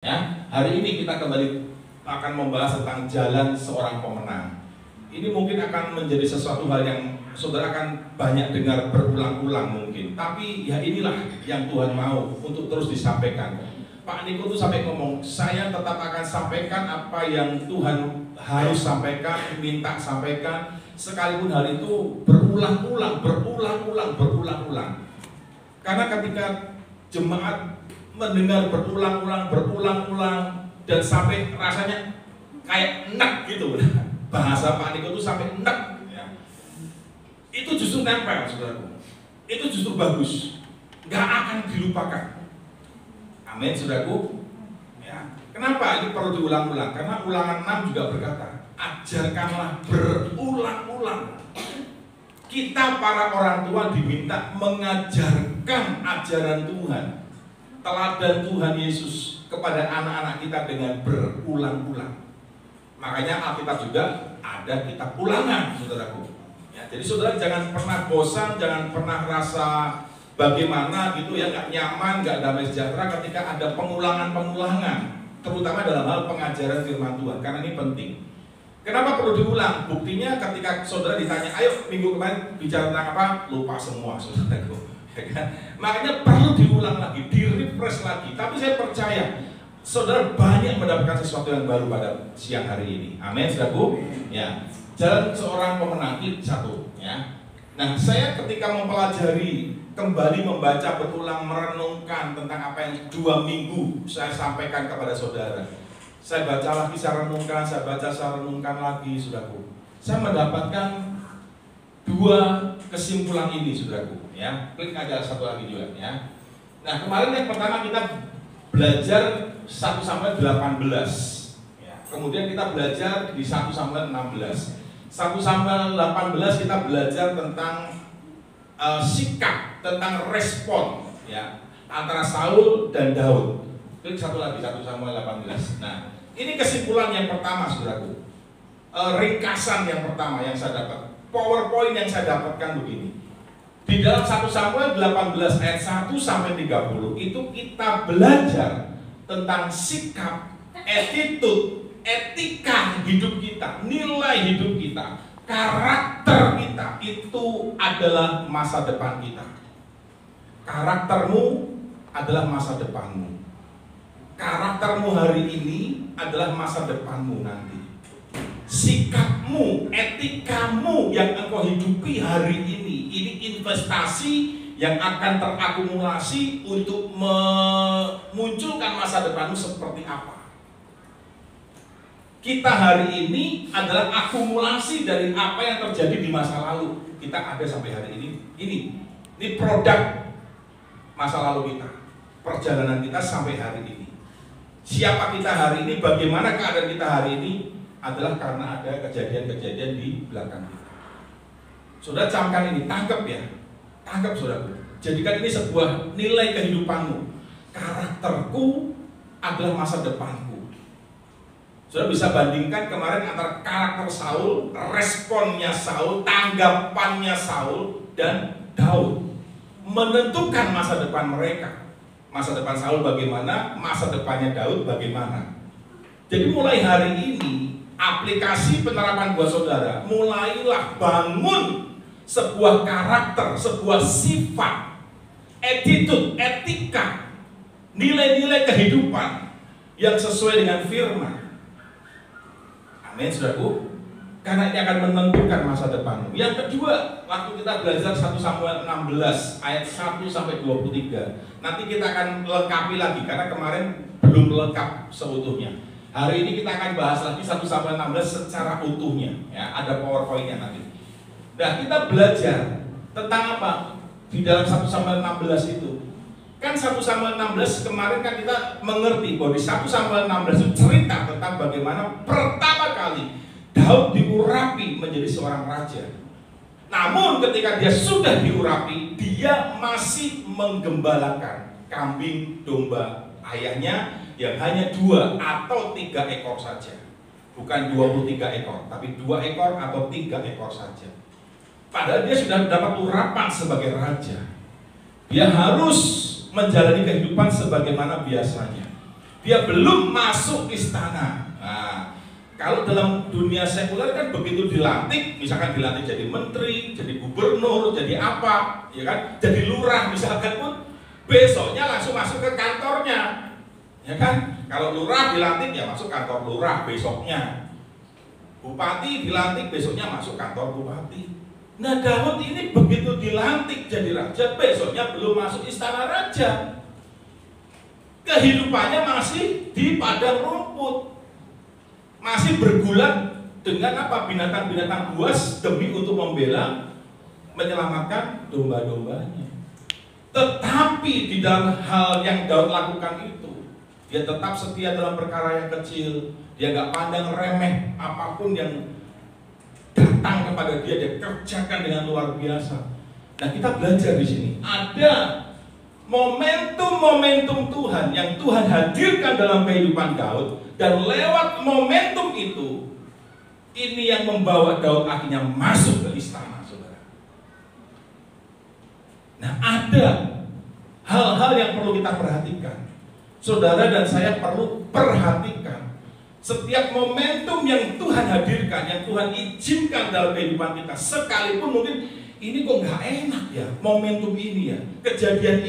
Ya, hari ini kita kembali akan membahas tentang jalan seorang pemenang. Ini mungkin akan menjadi sesuatu hal yang saudara akan banyak dengar berulang-ulang mungkin. Tapi ya inilah yang Tuhan mau untuk terus disampaikan. Pak Niko tuh sampai ngomong, saya tetap akan sampaikan apa yang Tuhan harus sampaikan, minta sampaikan, sekalipun hal itu berulang-ulang. Karena ketika jemaat mendengar berulang-ulang dan sampai rasanya kayak enak gitu, bahasa Pak Niko itu sampai enak ya. Itu justru nempel, saudaraku. Itu justru bagus, nggak akan dilupakan. Amin, saudaraku ya. Kenapa ini perlu diulang-ulang? Karena Ulangan 6 juga berkata, ajarkanlah berulang-ulang. Kita para orang tua diminta mengajarkan ajaran Tuhan, teladan Tuhan Yesus kepada anak-anak kita dengan berulang-ulang. Makanya Alkitab juga ada kitab ulangan, saudaraku. Ya, jadi saudara jangan pernah bosan, jangan pernah rasa bagaimana gitu ya, nggak nyaman, nggak damai sejahtera ketika ada pengulangan, terutama dalam hal pengajaran firman Tuhan, karena ini penting. Kenapa perlu diulang? Buktinya ketika saudara ditanya, ayo minggu kemarin bicara tentang apa? Lupa semua, saudaraku. Makanya perlu diulang lagi, di-refresh lagi. Tapi saya percaya saudara banyak mendapatkan sesuatu yang baru pada siang hari ini. Amin, saudaraku. Ya, jalan seorang pemenang itu satu. Ya. Nah, saya ketika mempelajari, kembali membaca, berulang, merenungkan tentang apa yang 2 minggu saya sampaikan kepada saudara. Saya baca lagi, saya renungkan, saya baca, saya renungkan lagi, saudaraku. Saya mendapatkan 2 kesimpulan ini, saudaraku. Ya, klik aja satu lagi juga ya. Nah, kemarin yang pertama kita belajar 1 Samuel 18 ya. Kemudian kita belajar di 1 Samuel 16. 1 Samuel 18 kita belajar tentang sikap, tentang respon ya, antara Saul dan Daud. Klik satu lagi, 1 Samuel 18. Nah, ini kesimpulan yang pertama, saudaraku. Ringkasan yang pertama yang saya dapat, PowerPoint yang saya dapatkan begini. Di dalam 1 Samuel 18 ayat 1 sampai 30 itu kita belajar tentang sikap, attitude, etika hidup kita, nilai hidup kita, karakter kita. Itu adalah masa depan kita. Karaktermu adalah masa depanmu. Karaktermu hari ini adalah masa depanmu nanti. Sikapmu, etikamu yang engkau hidupi hari ini investasi yang akan terakumulasi untuk memunculkan masa depanmu seperti apa. Kita hari ini adalah akumulasi dari apa yang terjadi di masa lalu. Kita ada sampai hari ini. Ini produk masa lalu kita, perjalanan kita sampai hari ini. Siapa kita hari ini, bagaimana keadaan kita hari ini adalah karena ada kejadian-kejadian di belakang kita. Saudara camkan ini, tangkap ya, tangkap saudara. Jadikan ini sebuah nilai kehidupanmu. Karakterku adalah masa depanku. Saudara bisa bandingkan kemarin antara karakter Saul, responnya Saul, tanggapannya Saul dan Daud, menentukan masa depan mereka. Masa depan Saul bagaimana, masa depannya Daud bagaimana. Jadi mulai hari ini, aplikasi penerapan buat saudara, mulailah bangun sebuah karakter, sebuah sifat, attitude, etika, nilai-nilai kehidupan yang sesuai dengan firman. Amin, saudaraku. Karena ini akan menentukan masa depanmu. Yang kedua, waktu kita belajar 1 Samuel 16 ayat 1 sampai 23. Nanti kita akan lengkapi lagi karena kemarin belum lengkap seutuhnya. Hari ini kita akan bahas lagi 1 Samuel 16 secara utuhnya ya, ada PowerPoint-nya nanti. Nah, kita belajar tentang apa di dalam 1 Samuel 16 itu. Kan 1 Samuel 16 kemarin kan kita mengerti bahwa di 1 Samuel 16 itu cerita tentang bagaimana pertama kali Daud diurapi menjadi seorang raja. Namun ketika dia sudah diurapi, dia masih menggembalakan kambing domba ayahnya yang hanya 2 atau 3 ekor saja. Bukan 23 ekor, tapi 2 ekor atau 3 ekor saja. Padahal dia sudah dapat urapan sebagai raja. Dia harus menjalani kehidupan sebagaimana biasanya. Dia belum masuk istana. Nah, kalau dalam dunia sekuler kan begitu dilantik, misalkan dilantik jadi menteri, jadi gubernur, jadi apa, ya kan, jadi lurah misalkan pun, besoknya langsung masuk ke kantornya, ya kan? Kalau lurah dilantik ya masuk kantor lurah besoknya. Bupati dilantik besoknya masuk kantor bupati. Nah, Daud ini begitu dilantik jadi raja, besoknya belum masuk istana raja. Kehidupannya masih di padang rumput, masih bergulat dengan apa, binatang-binatang buas demi untuk membela, menyelamatkan domba-dombanya. Tetapi di dalam hal yang Daud lakukan itu, dia tetap setia dalam perkara yang kecil. Dia nggak pandang remeh apapun yang datang kepada dia, dia kerjakan dengan luar biasa. Nah, kita belajar di sini ada momentum-momentum Tuhan yang Tuhan hadirkan dalam kehidupan Daud, dan lewat momentum itu, ini yang membawa Daud akhirnya masuk ke istana, saudara. Nah, ada hal-hal yang perlu kita perhatikan. Saudara dan saya perlu perhatikan setiap momentum yang Tuhan hadirkan, yang Tuhan izinkan dalam kehidupan kita. Sekalipun mungkin ini kok nggak enak ya, momentum ini ya, kejadian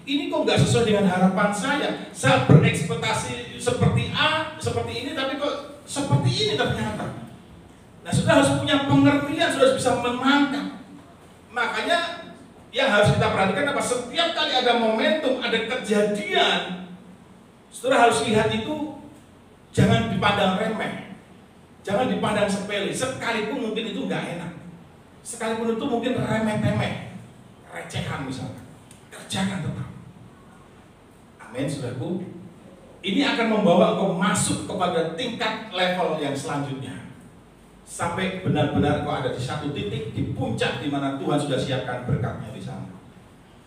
ini kok nggak sesuai dengan harapan saya. Saya berekspektasi seperti A, seperti ini, tapi kok seperti ini ternyata. Nah, sudah harus punya pengertian, sudah harus bisa menangkap. Makanya yang harus kita perhatikan apa? Setiap kali ada momentum, ada kejadian, saudara harus lihat itu. Jangan dipandang remeh, jangan dipandang sepele. Sekalipun mungkin itu nggak enak, sekalipun itu mungkin remeh-temeh, recehan misalnya, kerjakan tetap. Amin, saudaraku. Ini akan membawa engkau masuk kepada tingkat level yang selanjutnya, sampai benar-benar engkau ada di satu titik di puncak di mana Tuhan sudah siapkan berkatnya di sana.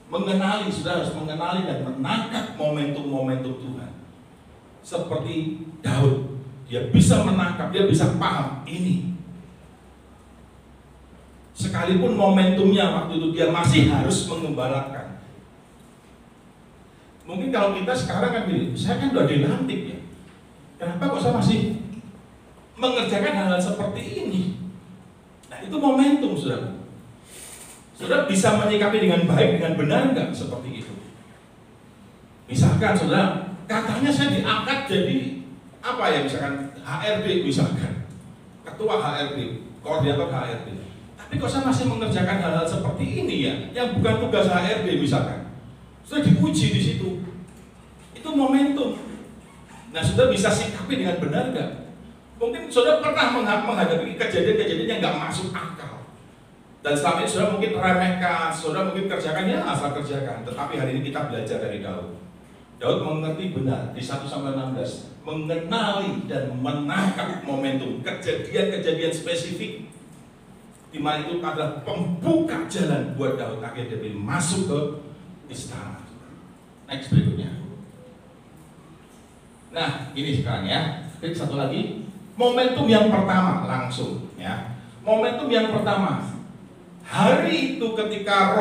Mengenali, saudara harus mengenali dan menangkap momentum-momentum Tuhan. Seperti Daud, dia bisa menangkap, dia bisa paham ini. Sekalipun momentumnya waktu itu dia masih harus mengembalakan. Mungkin kalau kita sekarang kan gini, saya kan udah dilantik ya, kenapa kok saya masih mengerjakan hal-hal seperti ini? Nah, itu momentum, saudara. Saudara bisa menyikapi dengan baik, dengan benar nggak seperti itu? Misalkan saudara, katanya saya diangkat jadi apa ya, misalkan HRD misalkan, ketua HRD, koordinator HRD. Tapi kok saya masih mengerjakan hal-hal seperti ini ya, yang bukan tugas HRD misalkan. Sudah diuji di situ. Itu momentum. Nah, sudah bisa sikapi dengan benar nggak? Mungkin saudara pernah menghadapi kejadian-kejadian yang nggak masuk akal. Dan selama ini saudara mungkin remehkan, saudara mungkin kerjakan ya asal kerjakan. Tetapi hari ini kita belajar dari Daud. Daud mengerti benar di 1-16, mengenali dan menangkap momentum, kejadian-kejadian spesifik di mana itu adalah pembuka jalan buat Daud akhirnya dia masuk ke istana. Next berikutnya. Nah, ini sekarang ya. Klik satu lagi. Momentum yang pertama langsung ya. Momentum yang pertama. Hari itu ketika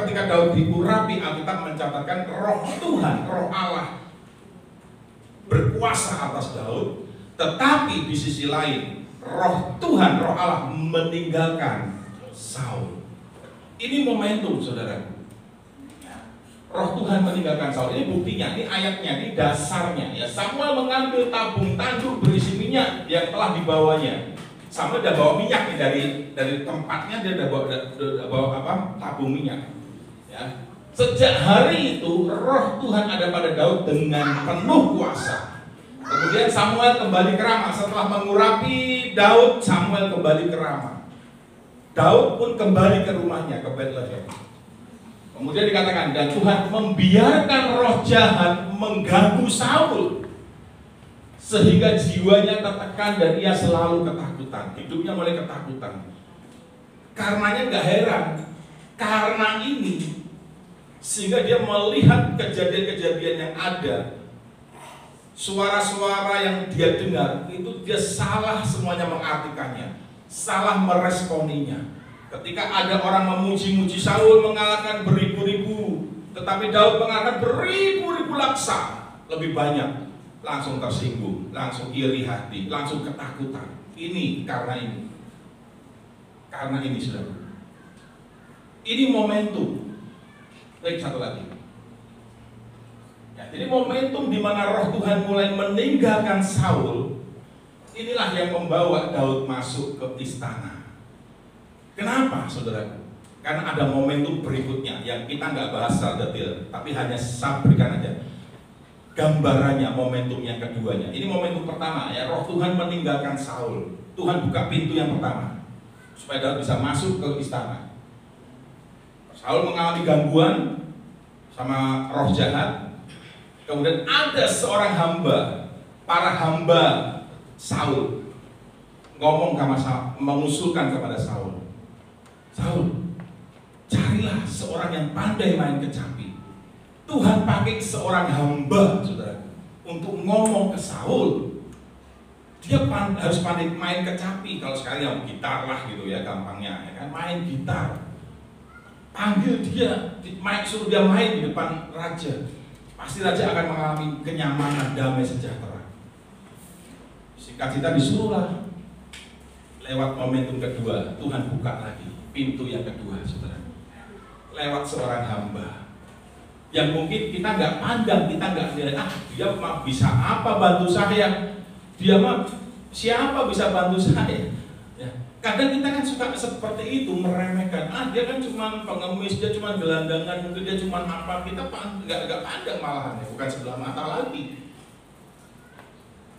ketika Daud diurapi, Alkitab mencatatkan roh Tuhan, roh Allah berkuasa atas Daud, tetapi di sisi lain roh Tuhan, roh Allah meninggalkan Saul. Ini momentum, saudara. Roh Tuhan meninggalkan Saul. Ini buktinya, ini ayatnya, ini dasarnya. Ya, Samuel mengambil tabung tanduk berisi minyak yang telah dibawanya. Samuel udah bawa minyak nih dari tempatnya, dia udah bawa tabung minyak. Ya. Sejak hari itu roh Tuhan ada pada Daud dengan penuh kuasa. Kemudian Samuel kembali ke Rama. Setelah mengurapi Daud, Samuel kembali ke Rama. Daud pun kembali ke rumahnya, ke Bethlehem. Kemudian dikatakan, dan Tuhan membiarkan roh jahat mengganggu Saul sehingga jiwanya tertekan dan ia selalu ketakutan, hidupnya mulai ketakutan. Karenanya nggak heran, karena ini sehingga dia melihat kejadian-kejadian yang ada, suara-suara yang dia dengar itu dia salah semuanya mengartikannya, salah meresponinya. Ketika ada orang memuji-muji Saul mengalahkan beribu-ribu, tetapi Daud mengalahkan beribu-ribu laksa, lebih banyak. langsung tersinggung, langsung iri hati, langsung ketakutan. Ini karena ini. Karena ini saudara. Ini momentum. Baik, satu lagi. Ya, jadi momentum di mana Roh Tuhan mulai meninggalkan Saul, inilah yang membawa Daud masuk ke istana. Kenapa, saudara? Karena ada momentum berikutnya yang kita nggak bahas secara detail, tapi hanya saya berikan aja gambarannya, momentum yang keduanya. Ini momentum pertama ya, Roh Tuhan meninggalkan Saul. Tuhan buka pintu yang pertama supaya Daud bisa masuk ke istana. Saul mengalami gangguan sama roh jahat. Kemudian ada seorang hamba, para hamba Saul ngomong sama Saul, mengusulkan kepada Saul, Saul, carilah seorang yang pandai main kecapi. Tuhan pakai seorang hamba, saudara, untuk ngomong ke Saul. Dia harus pandai main kecapi. Kalau sekali yang gitar lah gitu ya, gampangnya ya kan, main gitar. Panggil dia, suruh dia main di depan raja. Pasti raja akan mengalami kenyamanan, damai, sejahtera. Singkat cerita disuruhlah. Lewat momentum kedua, Tuhan buka lagi pintu yang kedua, saudara. Lewat seorang hamba yang mungkin kita nggak pandang, kita nggak lihat, dia mah bisa apa bantu saya, dia mah siapa bisa bantu saya. Ya. Kadang kita kan suka seperti itu, meremehkan, dia kan cuma pengemis, dia cuma gelandangan, mungkin dia cuma apa, kita nggak pandang malahan, ya. Bukan sebelah mata lagi.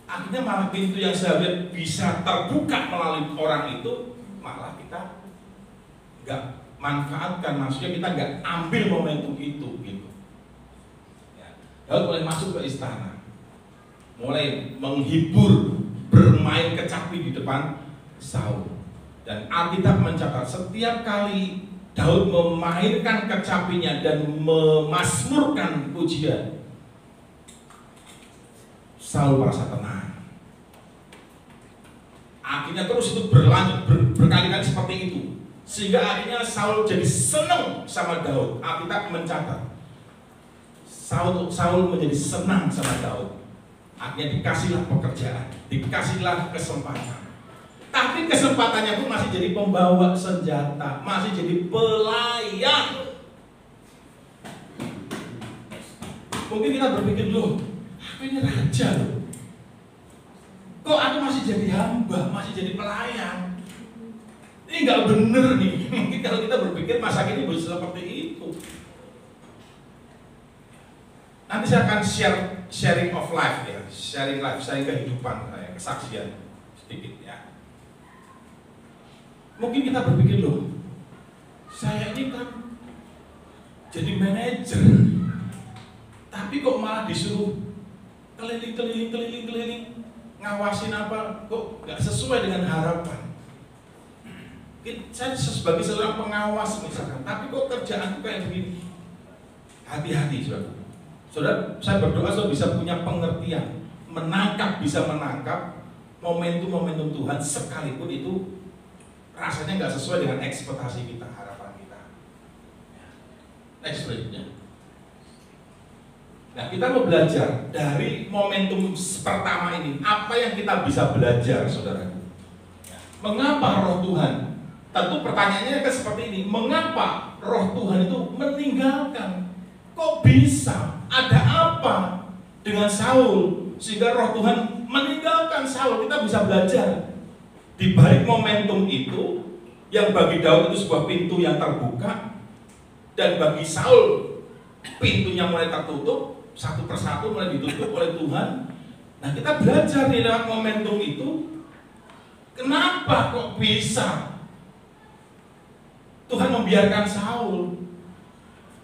Akhirnya malah pintu yang seharusnya bisa terbuka melalui orang itu, malah kita nggak manfaatkan, maksudnya kita nggak ambil momentum itu gitu. Daud mulai masuk ke istana, mulai menghibur, bermain kecapi di depan Saul. Dan Alkitab mencatat setiap kali Daud memainkan kecapinya dan memasmurkan pujian, Saul merasa tenang. Akhirnya terus itu berlanjut berkali-kali seperti itu, sehingga akhirnya Saul jadi senang sama Daud. Alkitab mencatat Saul menjadi senang sama Daud. Akhirnya dikasihlah pekerjaan, dikasihlah kesempatan. Tapi kesempatannya pun masih jadi pembawa senjata, masih jadi pelayan. Mungkin kita berpikir, loh, aku ini raja loh, kok aku masih jadi hamba, masih jadi pelayan? Ini nggak bener nih. Mungkin kalau kita berpikir masa kini bisa seperti itu. Nanti saya akan sharing of life ya, sharing kehidupan saya, kesaksian sedikit ya. Mungkin kita berpikir, loh, saya ini kan jadi manajer, tapi kok malah disuruh keliling ngawasin apa, kok nggak sesuai dengan harapan. Saya sebagai seorang pengawas misalkan, tapi kok kerjaanku kayak begini. Hati-hati, saudara. Saudara, saya berdoa saudara bisa punya pengertian, bisa menangkap momentum-momentum Tuhan sekalipun itu rasanya nggak sesuai dengan ekspektasi kita, harapan kita. Next slide-nya. Nah, kita mau belajar dari momentum pertama ini, apa yang kita bisa belajar, saudara? Mengapa Roh Tuhan? Tentu pertanyaannya kan seperti ini, mengapa Roh Tuhan itu meninggalkan? Kok bisa? Ada apa dengan Saul sehingga Roh Tuhan meninggalkan Saul? Kita bisa belajar di balik momentum itu, yang bagi Daud itu sebuah pintu yang terbuka, dan bagi Saul pintunya mulai tertutup, satu persatu mulai ditutup oleh Tuhan. Nah, kita belajar di lewat momentum itu, kenapa kok bisa Tuhan membiarkan Saul?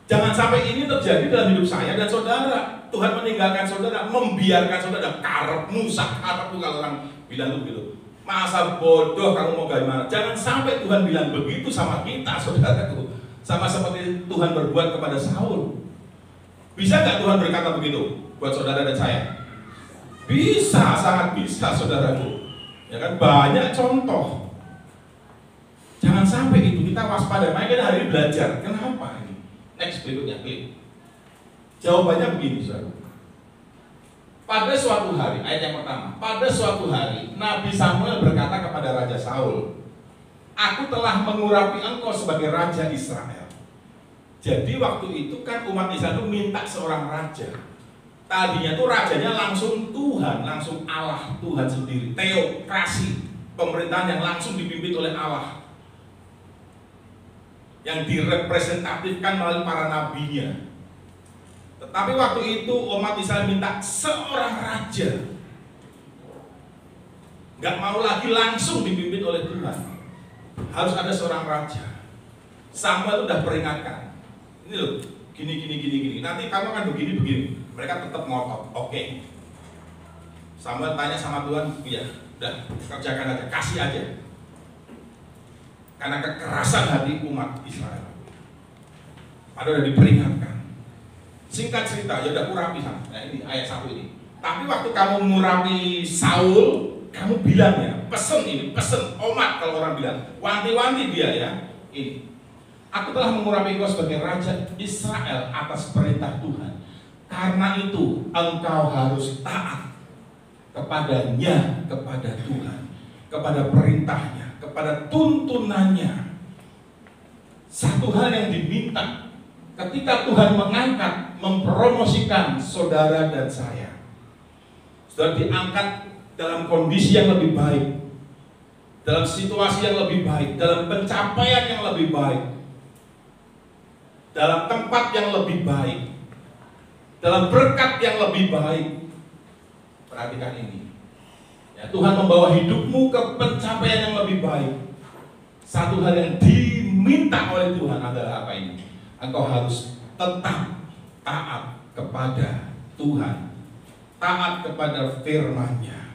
Jangan sampai ini terjadi dalam hidup saya dan saudara. Tuhan meninggalkan saudara, membiarkan saudara. Karepmu sakarepmu, kalau orang bilang begitu. Masa bodoh kamu mau gimana? Jangan sampai Tuhan bilang begitu sama kita, saudaraku. Sama seperti Tuhan berbuat kepada Saul. Bisa nggak Tuhan berkata begitu buat saudara dan saya? Bisa, sangat bisa, saudaraku. Ya kan, banyak contoh. Jangan sampai itu, kita waspada. Makanya kita hari ini belajar. Kenapa ini? Next berikutnya, klik. Jawabannya begini, saudara. Pada suatu hari, ayat yang pertama, pada suatu hari Nabi Samuel berkata kepada Raja Saul, aku telah mengurapi engkau sebagai Raja Israel. Jadi waktu itu kan umat Israel itu minta seorang raja. Tadinya tuh rajanya langsung Tuhan, langsung Allah, Tuhan sendiri, teokrasi, pemerintahan yang langsung dipimpin oleh Allah, yang direpresentatifkan melalui para nabinya. Tetapi waktu itu umat Israel minta seorang raja, nggak mau lagi langsung dipimpin oleh Tuhan, harus ada seorang raja. Samuel sudah peringatkan, ini loh, gini. Nanti kamu akan begini. Mereka tetap ngotot. Oke. Samuel tanya sama Tuhan, ya, udah kerjakan aja, kasih aja. Karena kekerasan hati umat Israel. Padahal udah diperingatkan. Singkat cerita, ya udah urapi sama. Nah ini ayat 1 ini. Tapi waktu kamu mengurapi Saul, kamu bilang ya, pesen omat kalau orang bilang, wanti-wanti dia ya. Ini. Aku telah mengurapi engkau sebagai Raja Israel atas perintah Tuhan. Karena itu engkau harus taat kepadanya, kepada Tuhan, kepada perintahnya, kepada tuntunannya. Satu hal yang diminta ketika Tuhan mengangkat, mempromosikan saudara dan saya, saudara diangkat dalam kondisi yang lebih baik, dalam situasi yang lebih baik, dalam pencapaian yang lebih baik, dalam tempat yang lebih baik, dalam berkat yang lebih baik. Perhatikan ini ya, Tuhan membawa hidupmu ke pencapaian yang lebih baik. Satu hal yang diminta oleh Tuhan adalah apa ini? Engkau harus tetap taat kepada Tuhan, taat kepada firman-Nya.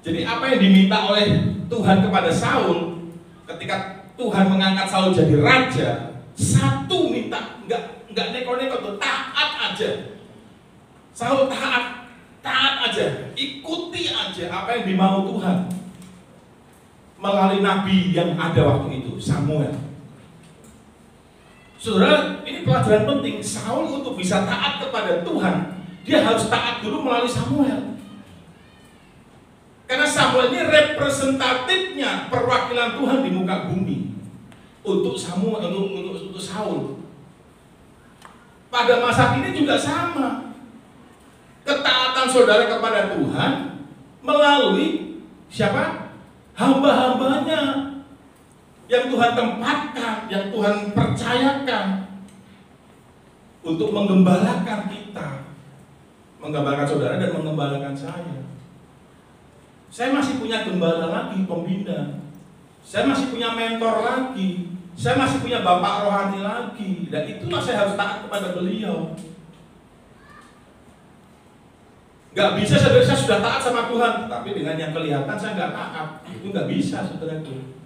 Jadi apa yang diminta oleh Tuhan kepada Saul ketika Tuhan mengangkat Saul jadi raja, satu minta, enggak neko-neko tuh, taat aja. Saul taat aja, ikuti aja apa yang dimau Tuhan melalui nabi yang ada waktu itu, Samuel. Saudara, ini pelajaran penting. Saul untuk bisa taat kepada Tuhan, dia harus taat dulu melalui Samuel. Karena Samuel ini representatifnya perwakilan Tuhan di muka bumi untuk Samuel, untuk Saul. Pada masa ini juga sama. Ketaatan saudara kepada Tuhan melalui siapa? Hamba-hambanya yang Tuhan tempatkan, yang Tuhan percayakan untuk menggembalakan kita, menggembalakan saudara dan menggembalakan saya. Saya masih punya gembala lagi, pembina. Saya masih punya mentor lagi. Saya masih punya bapak rohani lagi. Dan itulah saya harus taat kepada beliau. Gak bisa saya sudah taat sama Tuhan, tapi dengan yang kelihatan saya gak taat. Itu gak bisa, saudaraku.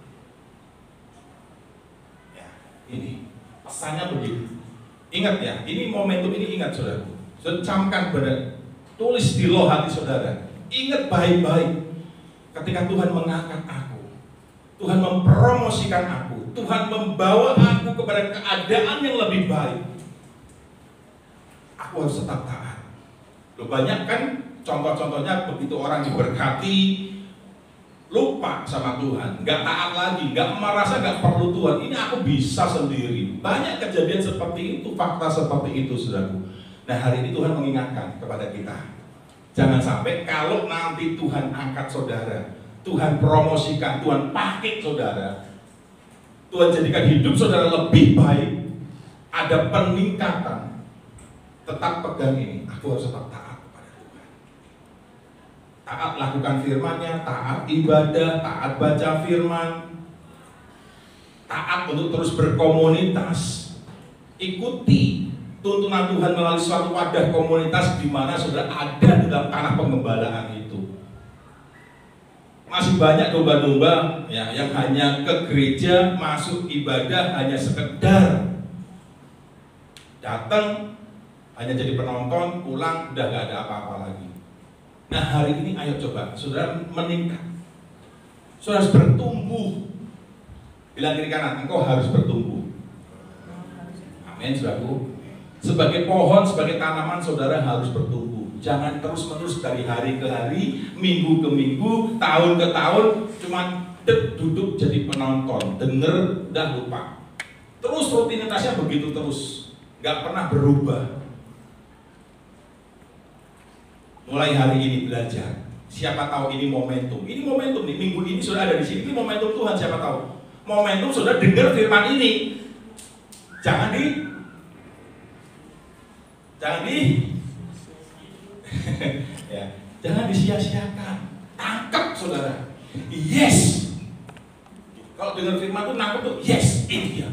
Ya, ini pesannya begitu. Ingat ya, ini momentum ini ingat saudaraku. Saudara camkan pada, tulis di loh hati saudara. Ingat baik-baik. Ketika Tuhan mengangkat aku, Tuhan mempromosikan aku, Tuhan membawa aku kepada keadaan yang lebih baik, aku harus tetap taat. Loh, banyak kan contoh-contohnya begitu orang diberkati, lupa sama Tuhan, gak taat lagi, gak merasa gak perlu Tuhan. Ini aku bisa sendiri. Banyak kejadian seperti itu, fakta seperti itu, saudaraku. Nah hari ini Tuhan mengingatkan kepada kita, jangan sampai kalau nanti Tuhan angkat saudara, Tuhan promosikan, Tuhan pakai saudara, Tuhan jadikan hidup saudara lebih baik, ada peningkatan, tetap pegang ini, aku harus tetap taat kepada Tuhan. Taat lakukan firman-Nya, taat ibadah, taat baca firman, taat untuk terus berkomunitas, ikuti tuntunan Tuhan melalui suatu wadah komunitas di mana saudara ada di dalam tanah penggembalaan itu. Masih banyak domba-domba ya, yang hanya ke gereja, masuk ibadah hanya sekedar datang, hanya jadi penonton, pulang, udah gak ada apa-apa lagi. Nah hari ini ayo coba saudara meningkat, saudara harus bertumbuh. Bilang kiri kanan, engkau harus bertumbuh. Amin saudaraku. Sebagai pohon, sebagai tanaman, saudara harus bertumbuh. Jangan terus-menerus dari hari ke hari, minggu ke minggu, tahun ke tahun, cuman duduk jadi penonton, denger, udah lupa. Terus rutinitasnya begitu terus, nggak pernah berubah. Mulai hari ini belajar. Siapa tahu ini momentum. Ini momentum nih, minggu ini sudah ada di sini. Ini momentum Tuhan, siapa tahu. Momentum sudah dengar firman ini. Jangan ya, jangan disia-siakan. Tangkap saudara. Yes. Kalau dengar firman itu nangkep tuh, yes, ini dia.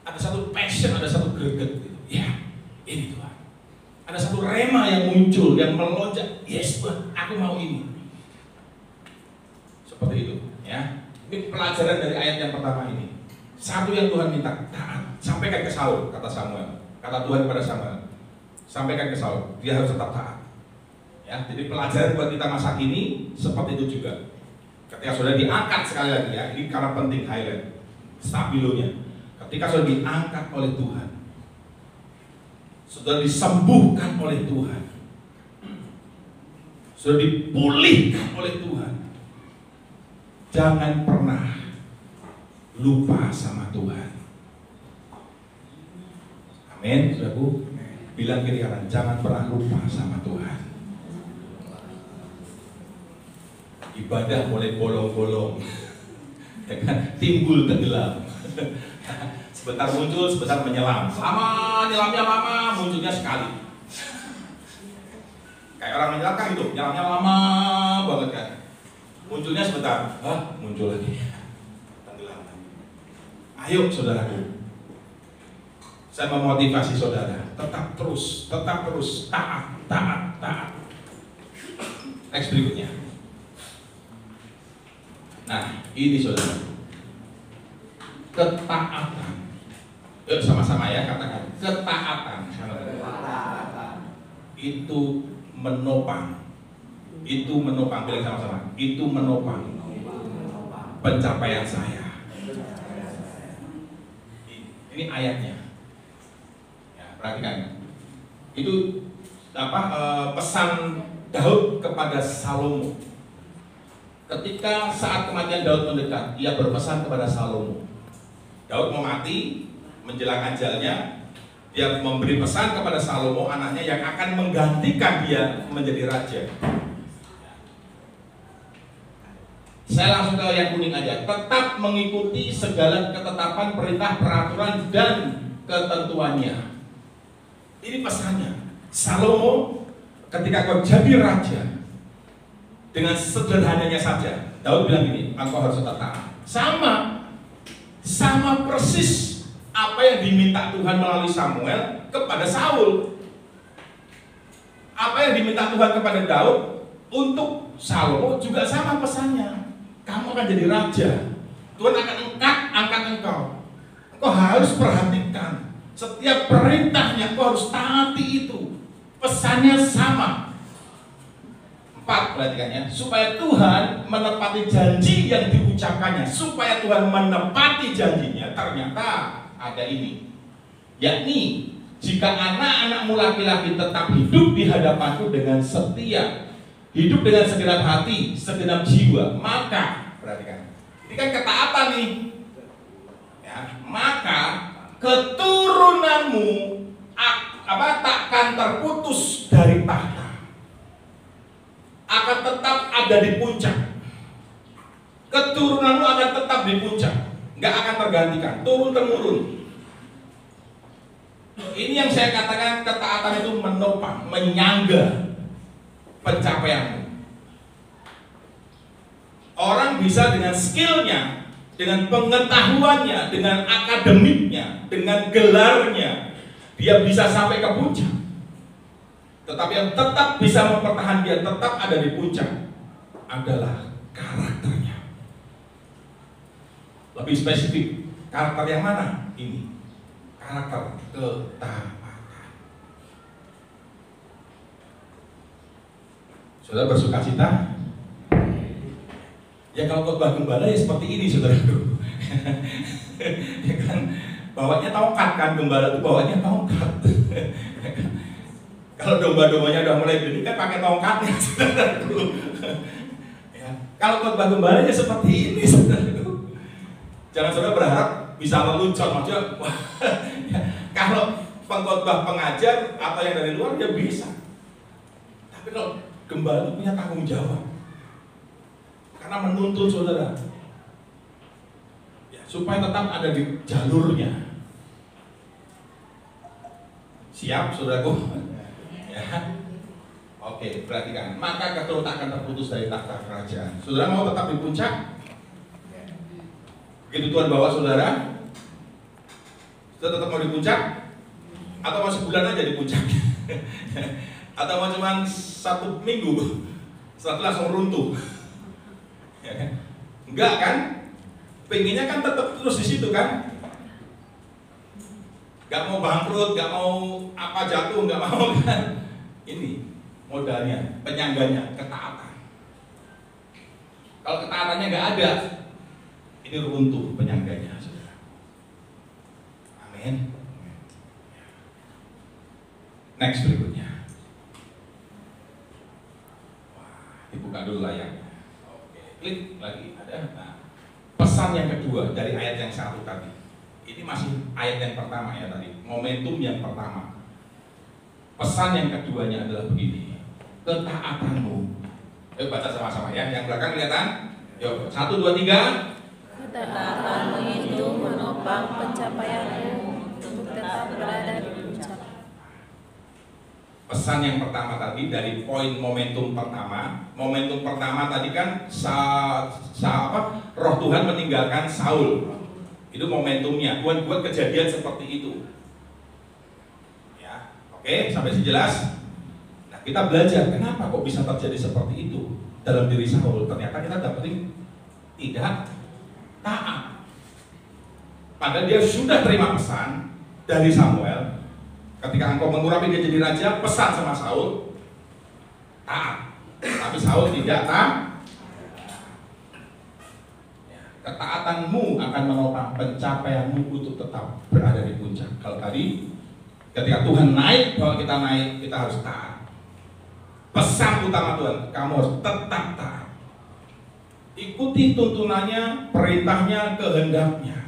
Ada satu passion, ada satu greget gitu. Ya, ini Tuhan. Ada satu rema yang muncul, yang melonjak. Yes Tuhan, aku mau ini. Seperti itu, ya. Ini pelajaran dari ayat yang pertama ini. Satu yang Tuhan minta, taat. Sampaikan ke Saul, kata Samuel. Kata Tuhan kepada Samuel, sampaikan ke Saul, dia harus tetap taat. Ya, jadi pelajaran buat kita masa kini seperti itu juga. Ketika sudah diangkat sekali lagi ya, ini karena penting highlight, stabilonya. Ketika sudah diangkat oleh Tuhan, sudah disembuhkan oleh Tuhan, sudah dipulihkan oleh Tuhan, jangan pernah lupa sama Tuhan. Amin, saudaraku. Bilang kiri kanan, jangan pernah lupa sama Tuhan. Ibadah boleh bolong-bolong, ya kan? Timbul tenggelam. Sebentar muncul, sebentar menyelam. Lama, nyelamnya lama, munculnya sekali. Kayak orang menyelam kan gitu, nyelamnya lama banget kan. Munculnya sebentar, muncul lagi. Tenggelam. Ayo saudaraku. Saya memotivasi saudara, tetap terus, taat. Next berikutnya. Nah, ini saudara, ketaatan. Yuk sama-sama ya katakan, ketaatan. Itu menopang, bilang sama-sama, itu menopang pencapaian saya. Ini ayatnya. Perhatikan, itu pesan Daud kepada Salomo. Ketika saat kematian Daud mendekat, ia berpesan kepada Salomo. Daud mau mati, menjelang ajalnya, dia memberi pesan kepada Salomo, anaknya yang akan menggantikan dia menjadi raja. Saya langsung ke yang kuning aja. Tetap mengikuti segala ketetapan, perintah, peraturan, dan ketentuannya. Ini pesannya. Salomo, ketika kau jadi raja, dengan sederhananya saja, Daud bilang gini, engkau harus tetap taat. Sama persis apa yang diminta Tuhan melalui Samuel kepada Saul. Apa yang diminta Tuhan kepada Daud untuk Salomo juga sama pesannya. Kamu akan jadi raja. Tuhan akan angkat engkau. Engkau harus perhatikan. Setiap perintahnya kau harus taati itu. Pesannya sama. 4, perhatikannya, supaya Tuhan menepati janji yang diucapkannya. Supaya Tuhan menepati janjinya, ternyata ada ini, yakni jika anak-anakmu laki-laki tetap hidup di hadapanku dengan setia, hidup dengan segenap hati, segenap jiwa, maka, perhatikan, ini kan ketaatan nih ya, maka keturunanmu takkan terputus dari tahta, akan tetap ada di puncak. Keturunanmu akan tetap di puncak, nggak akan tergantikan, turun temurun. Ini yang saya katakan, ketaatan itu menopang, menyangga pencapaianmu. Orang bisa dengan skillnya, dengan pengetahuannya, dengan akademiknya, dengan gelarnya, dia bisa sampai ke puncak. Tetapi yang tetap bisa mempertahankan dia tetap ada di puncak adalah karakternya. Lebih spesifik, karakter yang mana? Ini karakter ketaatan. Saudara bersuka cita? Ya kalau khotbah gembala ya seperti ini saudaraku. Ya kan? bawanya tongkat kan, gembala itu bawanya tongkat. Kalau domba-dombanya udah mulai gede kan pakai tongkatnya, saudaraku. Ya. Kalau khotbah gembalanya seperti ini, saudaraku. Jangan saudara berharap bisa meluncur, maksudnya. Kalau pengkhotbah pengajar atau yang dari luar dia bisa. Tapi kalau gembala itu punya tanggung jawab, karena menuntun saudara, ya, supaya tetap ada di jalurnya. Siap saudaraku? Ya. Oke, perhatikan. Maka keturut akan terputus dari takhta kerajaan. Saudara mau tetap di puncak? Begitu Tuhan bawa saudara, saudara tetap mau di puncak? Atau mau sebulan aja di puncak? Atau mau cuma 1 minggu setelah itu langsung runtuh? Ya kan? Enggak kan? Pengennya kan tetap terus di situ kan? Gak mau bangkrut, gak mau apa jatuh, gak mau kan? Ini modalnya, penyangganya, ketaatan. Kalau ketaatannya gak ada, ini runtuh penyangganya, saudara. Amin. Next berikutnya. Dibuka dulu layarnya. Oke, klik lagi ada. Nah, pesan yang kedua dari ayat yang 1 tadi. Ini masih ayat yang pertama ya tadi, momentum yang pertama. Pesan yang keduanya adalah begini: ketaatanmu. Ayo baca sama-sama ya. Yang belakang kelihatan? Yuk, 1, 2, 3. Ketaatanmu itu menopang pencapaianmu untuk tetap berada di puncak. Pesan yang pertama tadi dari poin momentum pertama. Momentum pertama tadi kan Roh Tuhan meninggalkan Saul. Itu momentumnya. Tuhan buat kejadian seperti itu. Ya, oke, sampai sini jelas. Nah, kita belajar kenapa kok bisa terjadi seperti itu dalam diri Saul. Ternyata kita dapetin tidak taat. Padahal dia sudah terima pesan dari Samuel. Ketika engkau mengurapi dia jadi raja, pesan sama Saul, taat. Tapi Saul tidak taat. Ketaatanmu akan menopang pencapaianmu untuk tetap berada di puncak. Kalau tadi, ketika Tuhan naik, bahwa kita naik, kita harus taat. Pesan utama Tuhan, kamu harus tetap taat. Ikuti tuntunannya, perintahnya, kehendaknya.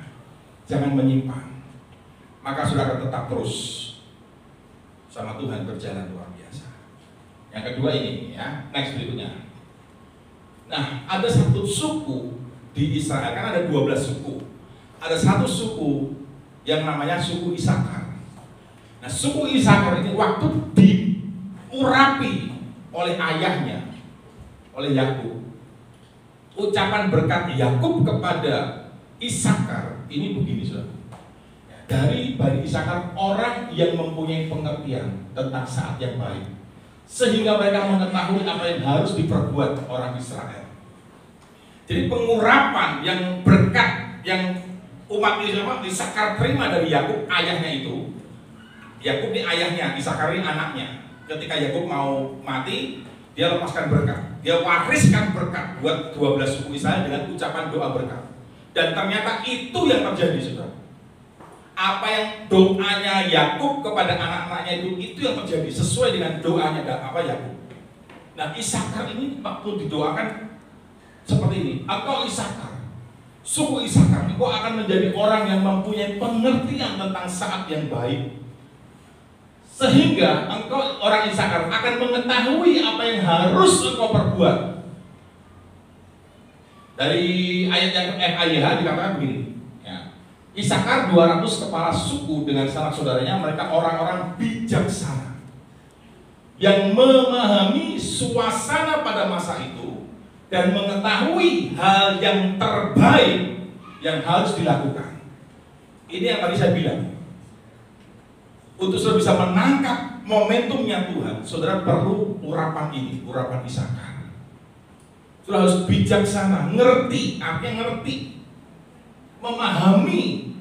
Jangan menyimpang. Maka sudah akan tetap terus sama Tuhan berjalan luar biasa. Yang kedua ini ya, next berikutnya. Nah, ada satu suku di Israel, kan ada 12 suku. Ada satu suku yang namanya suku Isakar. Nah, suku Isakar ini waktu diurapi oleh ayahnya, oleh Yakub, ucapan berkat Yakub kepada Isakar ini begini, saudara. Dari Bani Isakar orang yang mempunyai pengertian tentang saat yang baik, sehingga mereka mengetahui apa yang harus diperbuat orang Israel. Jadi pengurapan yang berkat yang umat Isakar terima dari Yakub ayahnya itu. Yakub ini ayahnya, Isakar ini anaknya. Ketika Yakub mau mati, dia lepaskan berkat. Dia wariskan berkat buat 12 suku Israel dengan ucapan doa berkat. Dan ternyata itu yang terjadi, saudara. Apa yang doanya Yakub kepada anak-anaknya itu yang terjadi sesuai dengan doanya Yakub. Nah, Isakar ini waktu didoakan seperti ini. Engkau Isakar, suku Isakar, engkau akan menjadi orang yang mempunyai pengertian tentang saat yang baik, sehingga engkau orang Isakar akan mengetahui apa yang harus engkau perbuat. Dari ayat yang FAYH dikatakan begini. Isakar 200 kepala suku dengan sanak saudaranya, mereka orang-orang bijaksana yang memahami suasana pada masa itu dan mengetahui hal yang terbaik yang harus dilakukan. Ini yang tadi saya bilang. Untuk saudara bisa menangkap momentumnya Tuhan, saudara perlu urapan ini, urapan Isakar. Saudara harus bijaksana, ngerti, artinya ngerti, memahami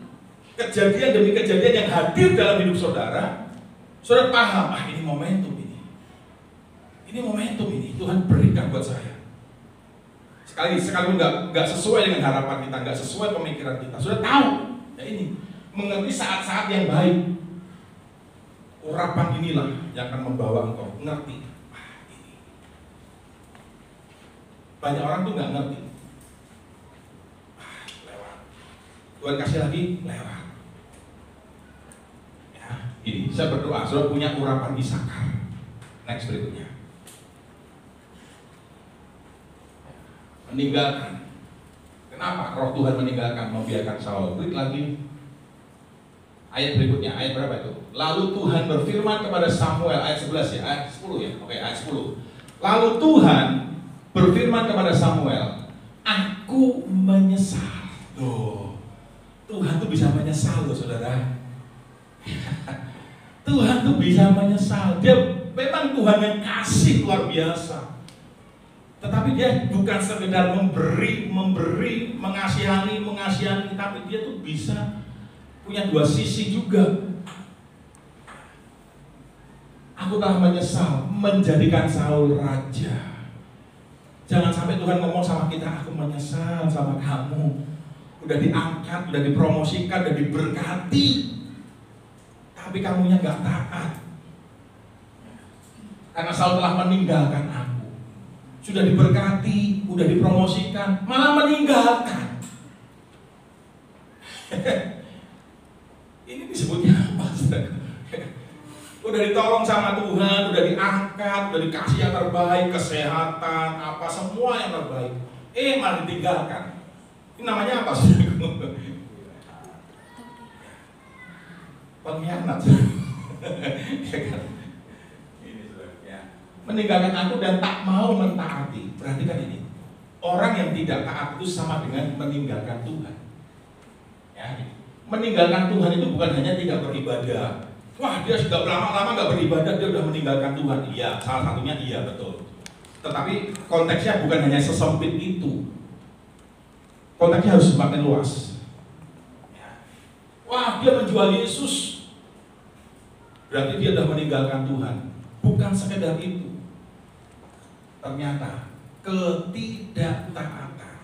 kejadian demi kejadian yang hadir dalam hidup saudara. Saudara paham, ini momentum ini. Ini momentum ini Tuhan berikan buat saya. Sekalipun nggak sesuai dengan harapan kita, nggak sesuai pemikiran kita, saudara tahu. Ya ini mengerti saat-saat yang baik. Urapan inilah yang akan membawa engkau ngerti. Ini. Banyak orang tuh nggak ngerti. Lewat. Tuhan kasih lagi, lewat. Ya, ini saya berdoa, saudara punya urapan Isakar. Next berikutnya. Meninggalkan. Kenapa roh Tuhan meninggalkan, membiarkan Saul? Klik lagi. Ayat berikutnya, ayat berapa itu? Lalu Tuhan berfirman kepada Samuel, ayat 11 ya, ayat 10 ya. Oke, ayat 10. Lalu Tuhan berfirman kepada Samuel, aku menyesal. Loh, Tuhan tuh bisa menyesal loh saudara. Tuhan tuh bisa menyesal. Dia memang Tuhan yang kasih luar biasa. Tetapi dia bukan sekedar memberi, mengasihani, tapi dia tuh bisa punya dua sisi juga. Aku telah menyesal menjadikan Saul raja. Jangan sampai Tuhan ngomong sama kita, aku menyesal sama kamu. Udah diangkat, udah dipromosikan, udah diberkati, tapi kamunya gak taat. Karena Saul telah meninggalkan aku. Sudah diberkati, udah dipromosikan, malah meninggalkan. Ini disebutnya apa? Udah ditolong sama Tuhan, udah diangkat, udah dikasih yang terbaik, kesehatan, apa semua yang terbaik. Malah ditinggalkan. Ini namanya apa? Pengkhianat. Meninggalkan aku dan tak mau mentaati. Perhatikan ini. Orang yang tidak taat itu sama dengan meninggalkan Tuhan. Ya, meninggalkan Tuhan itu bukan hanya tidak beribadah. Wah, dia sudah lama-lama nggak beribadah, dia sudah meninggalkan Tuhan. Iya, salah satunya iya, betul. Tetapi konteksnya bukan hanya sesempit itu. Konteksnya harus semakin luas. Ya. Wah, dia menjual Yesus. Berarti dia sudah meninggalkan Tuhan. Bukan sekedar itu. Ternyata ketidaktaatan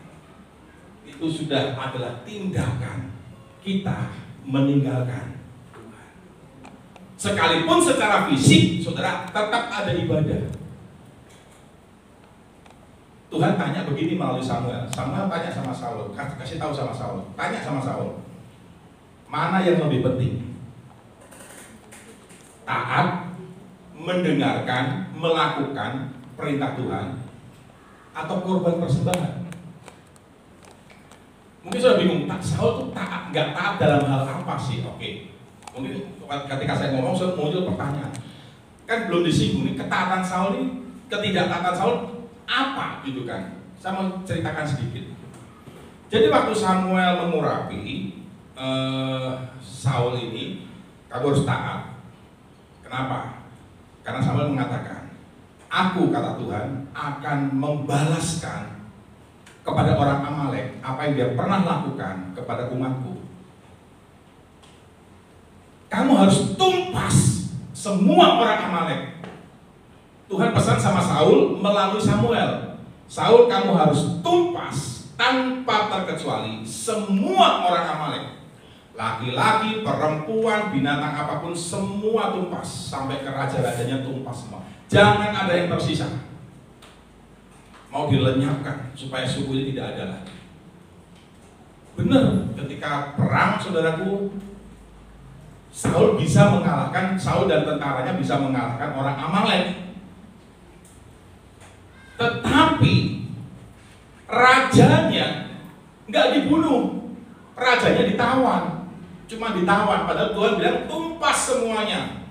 itu sudah adalah tindakan kita meninggalkan Tuhan. Sekalipun secara fisik, saudara, tetap ada ibadah. Tuhan tanya begini melalui Samuel. Samuel tanya sama Saul, kasih tahu sama Saul. Tanya sama Saul, mana yang lebih penting? Taat, mendengarkan, melakukan perintah Tuhan, atau korban persembahan? Mungkin sudah bingung, Saul tuh taat, nggak taat dalam hal apa sih? Oke, mungkin ketika saya ngomong, saya muncul pertanyaan. Kan belum disinggung nih, ketaatan Saul ini, ketidaktaatan Saul apa gitu kan? Saya mau ceritakan sedikit. Jadi waktu Samuel mengurapi Saul ini, kamu harus taat. Kenapa? Karena Samuel mengatakan, aku, kata Tuhan, akan membalaskan kepada orang Amalek apa yang dia pernah lakukan kepada umatku. Kamu harus tumpas semua orang Amalek. Tuhan pesan sama Saul melalui Samuel. Saul, kamu harus tumpas tanpa terkecuali semua orang Amalek. Laki-laki, perempuan, binatang apapun, semua tumpas. Sampai ke raja-rajanya tumpas semua. Jangan ada yang tersisa. Mau dilenyapkan supaya suku ini tidak ada lagi. Benar, ketika perang, saudaraku, Saul bisa mengalahkan, Saul dan tentaranya bisa mengalahkan orang Amalek. Tetapi rajanya nggak dibunuh, rajanya ditawan. Cuma ditawan, padahal Tuhan bilang tumpas semuanya.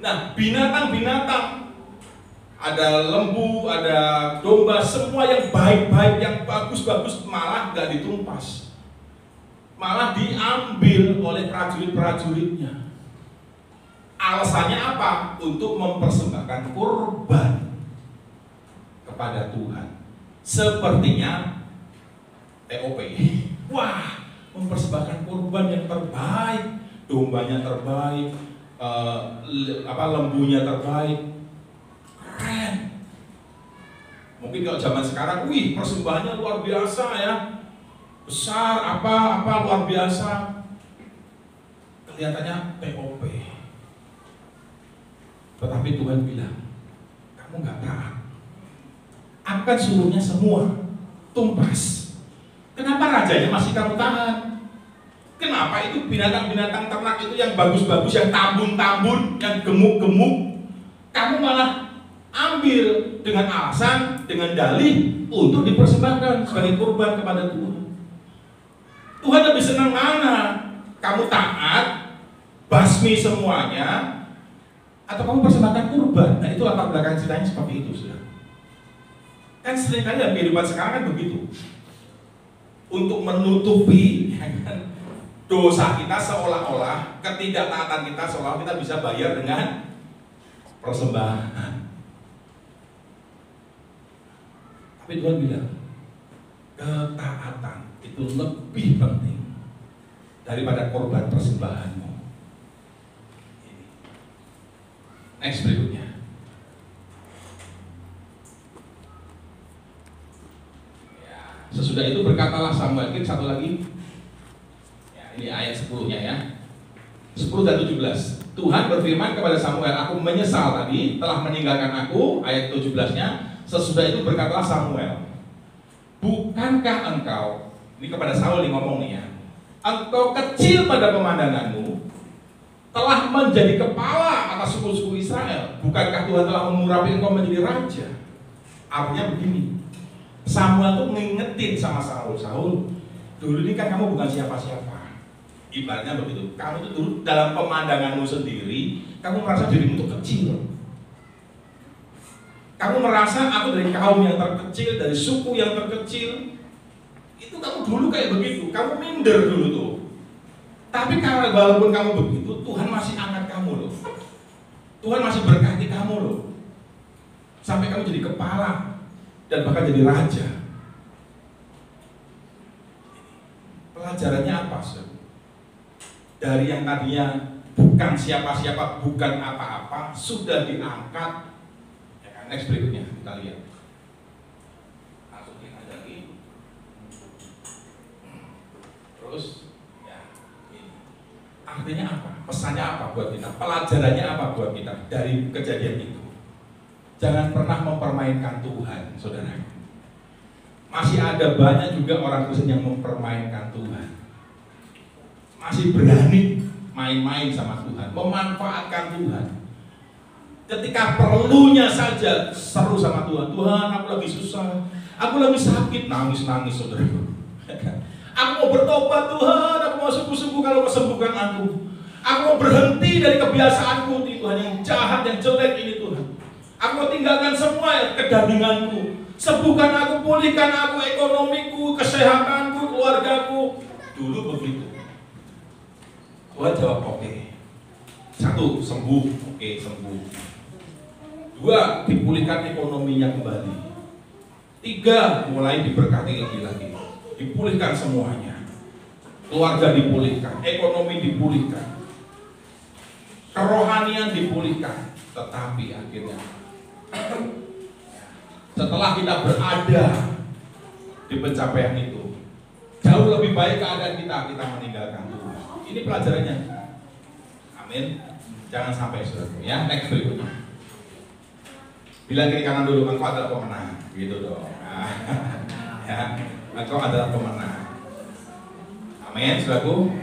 Nah, binatang-binatang, ada lembu, ada domba, semua yang baik-baik, yang bagus-bagus malah nggak ditumpas, malah diambil oleh prajurit-prajuritnya. Alasannya apa? Untuk mempersembahkan kurban kepada Tuhan. Sepertinya TOP. Wah, mempersembahkan kurban yang terbaik, dombanya terbaik, lembunya terbaik. Keren. Mungkin kalau zaman sekarang, wih, persembahannya luar biasa ya, besar, apa luar biasa. kelihatannya POP. Tetapi Tuhan bilang, kamu nggak taat. Akan suruhnya semua tumpas. Kenapa rajanya masih kamu tahan? Kenapa itu binatang-binatang ternak itu yang bagus-bagus, yang tambun-tambun, yang gemuk-gemuk, kamu malah ambil dengan alasan, dengan dalih untuk dipersembahkan sebagai kurban kepada Tuhan. Tuhan lebih senang mana? Kamu taat, basmi semuanya, atau kamu persembahkan kurban? Nah itu latar belakang ceritanya seperti itu, sudah. Kan seringkali dalam kehidupan sekarang kan begitu. Untuk menutupi dosa kita seolah-olah, ketidaktaatan kita seolah kita bisa bayar dengan persembahan. Tapi Tuhan bilang, ketaatan itu lebih penting daripada korban persembahanmu. Next berikutnya. Sesudah itu berkatalah Samuel, satu lagi. Ya, ini ayat 10-nya ya. 10 dan 17. Tuhan berfirman kepada Samuel, aku menyesal tadi telah meninggalkan aku. Ayat 17-nya. Sesudah itu berkatalah Samuel, bukankah engkau, ini kepada Saul nih ngomong nih ya, engkau kecil pada pemandanganmu, telah menjadi kepala atas suku-suku Israel. Bukankah Tuhan telah mengurapi engkau menjadi raja? Artinya begini, Samuel tuh ngingetin sama Saul, Saul, dulu ini kan kamu bukan siapa-siapa. Ibaratnya begitu, kamu tuh dulu dalam pemandanganmu sendiri, kamu merasa dirimu tuh kecil. Kamu merasa aku dari kaum yang terkecil, dari suku yang terkecil. Itu kamu dulu kayak begitu, kamu minder dulu tuh. Tapi karena walaupun kamu begitu, Tuhan masih angkat kamu loh. Tuhan masih berkati kamu loh. Sampai kamu jadi kepala dan bahkan jadi raja. Pelajarannya apa, Saudara? Dari yang tadinya bukan siapa-siapa, bukan apa-apa, sudah diangkat. Ya kan? Next berikutnya kita lihat. Masukin aja lagi. Terus, ya ini. Artinya apa? Pesannya apa buat kita? Pelajarannya apa buat kita dari kejadian itu? Jangan pernah mempermainkan Tuhan, saudara. Masih ada banyak juga orang Kristen yang mempermainkan Tuhan. Masih berani main-main sama Tuhan, memanfaatkan Tuhan. Ketika perlunya saja seru sama Tuhan. Tuhan, aku lagi susah, aku lagi sakit, nangis-nangis, saudara. Aku mau bertobat Tuhan, aku mau sungguh-sungguh kalau sembuhkan aku. Aku mau berhenti dari kebiasaanku Tuhan yang jahat, yang jelek ini Tuhan. Aku mau tinggalkan semua ya, kedaginganku. Sembuhkan aku, pulihkan aku, ekonomiku, kesehatanku, keluargaku. Dulu begitu. Tuhan jawab oke. 1, sembuh, oke, sembuh. 2, dipulihkan ekonominya kembali. 3, mulai diberkati lagi. Dipulihkan semuanya. Keluarga dipulihkan, ekonomi dipulihkan, kerohanian dipulihkan. Tetapi akhirnya setelah kita berada di pencapaian itu, jauh lebih baik keadaan kita meninggalkan Tuhan. Ini pelajarannya. Amin. Jangan sampai, saudara. Ya, next berikutnya. Bilang kiri kanan dulu, engkau adalah pemenang. Gitu dong. Ya, engkau adalah pemenang. Amin, saudaraku.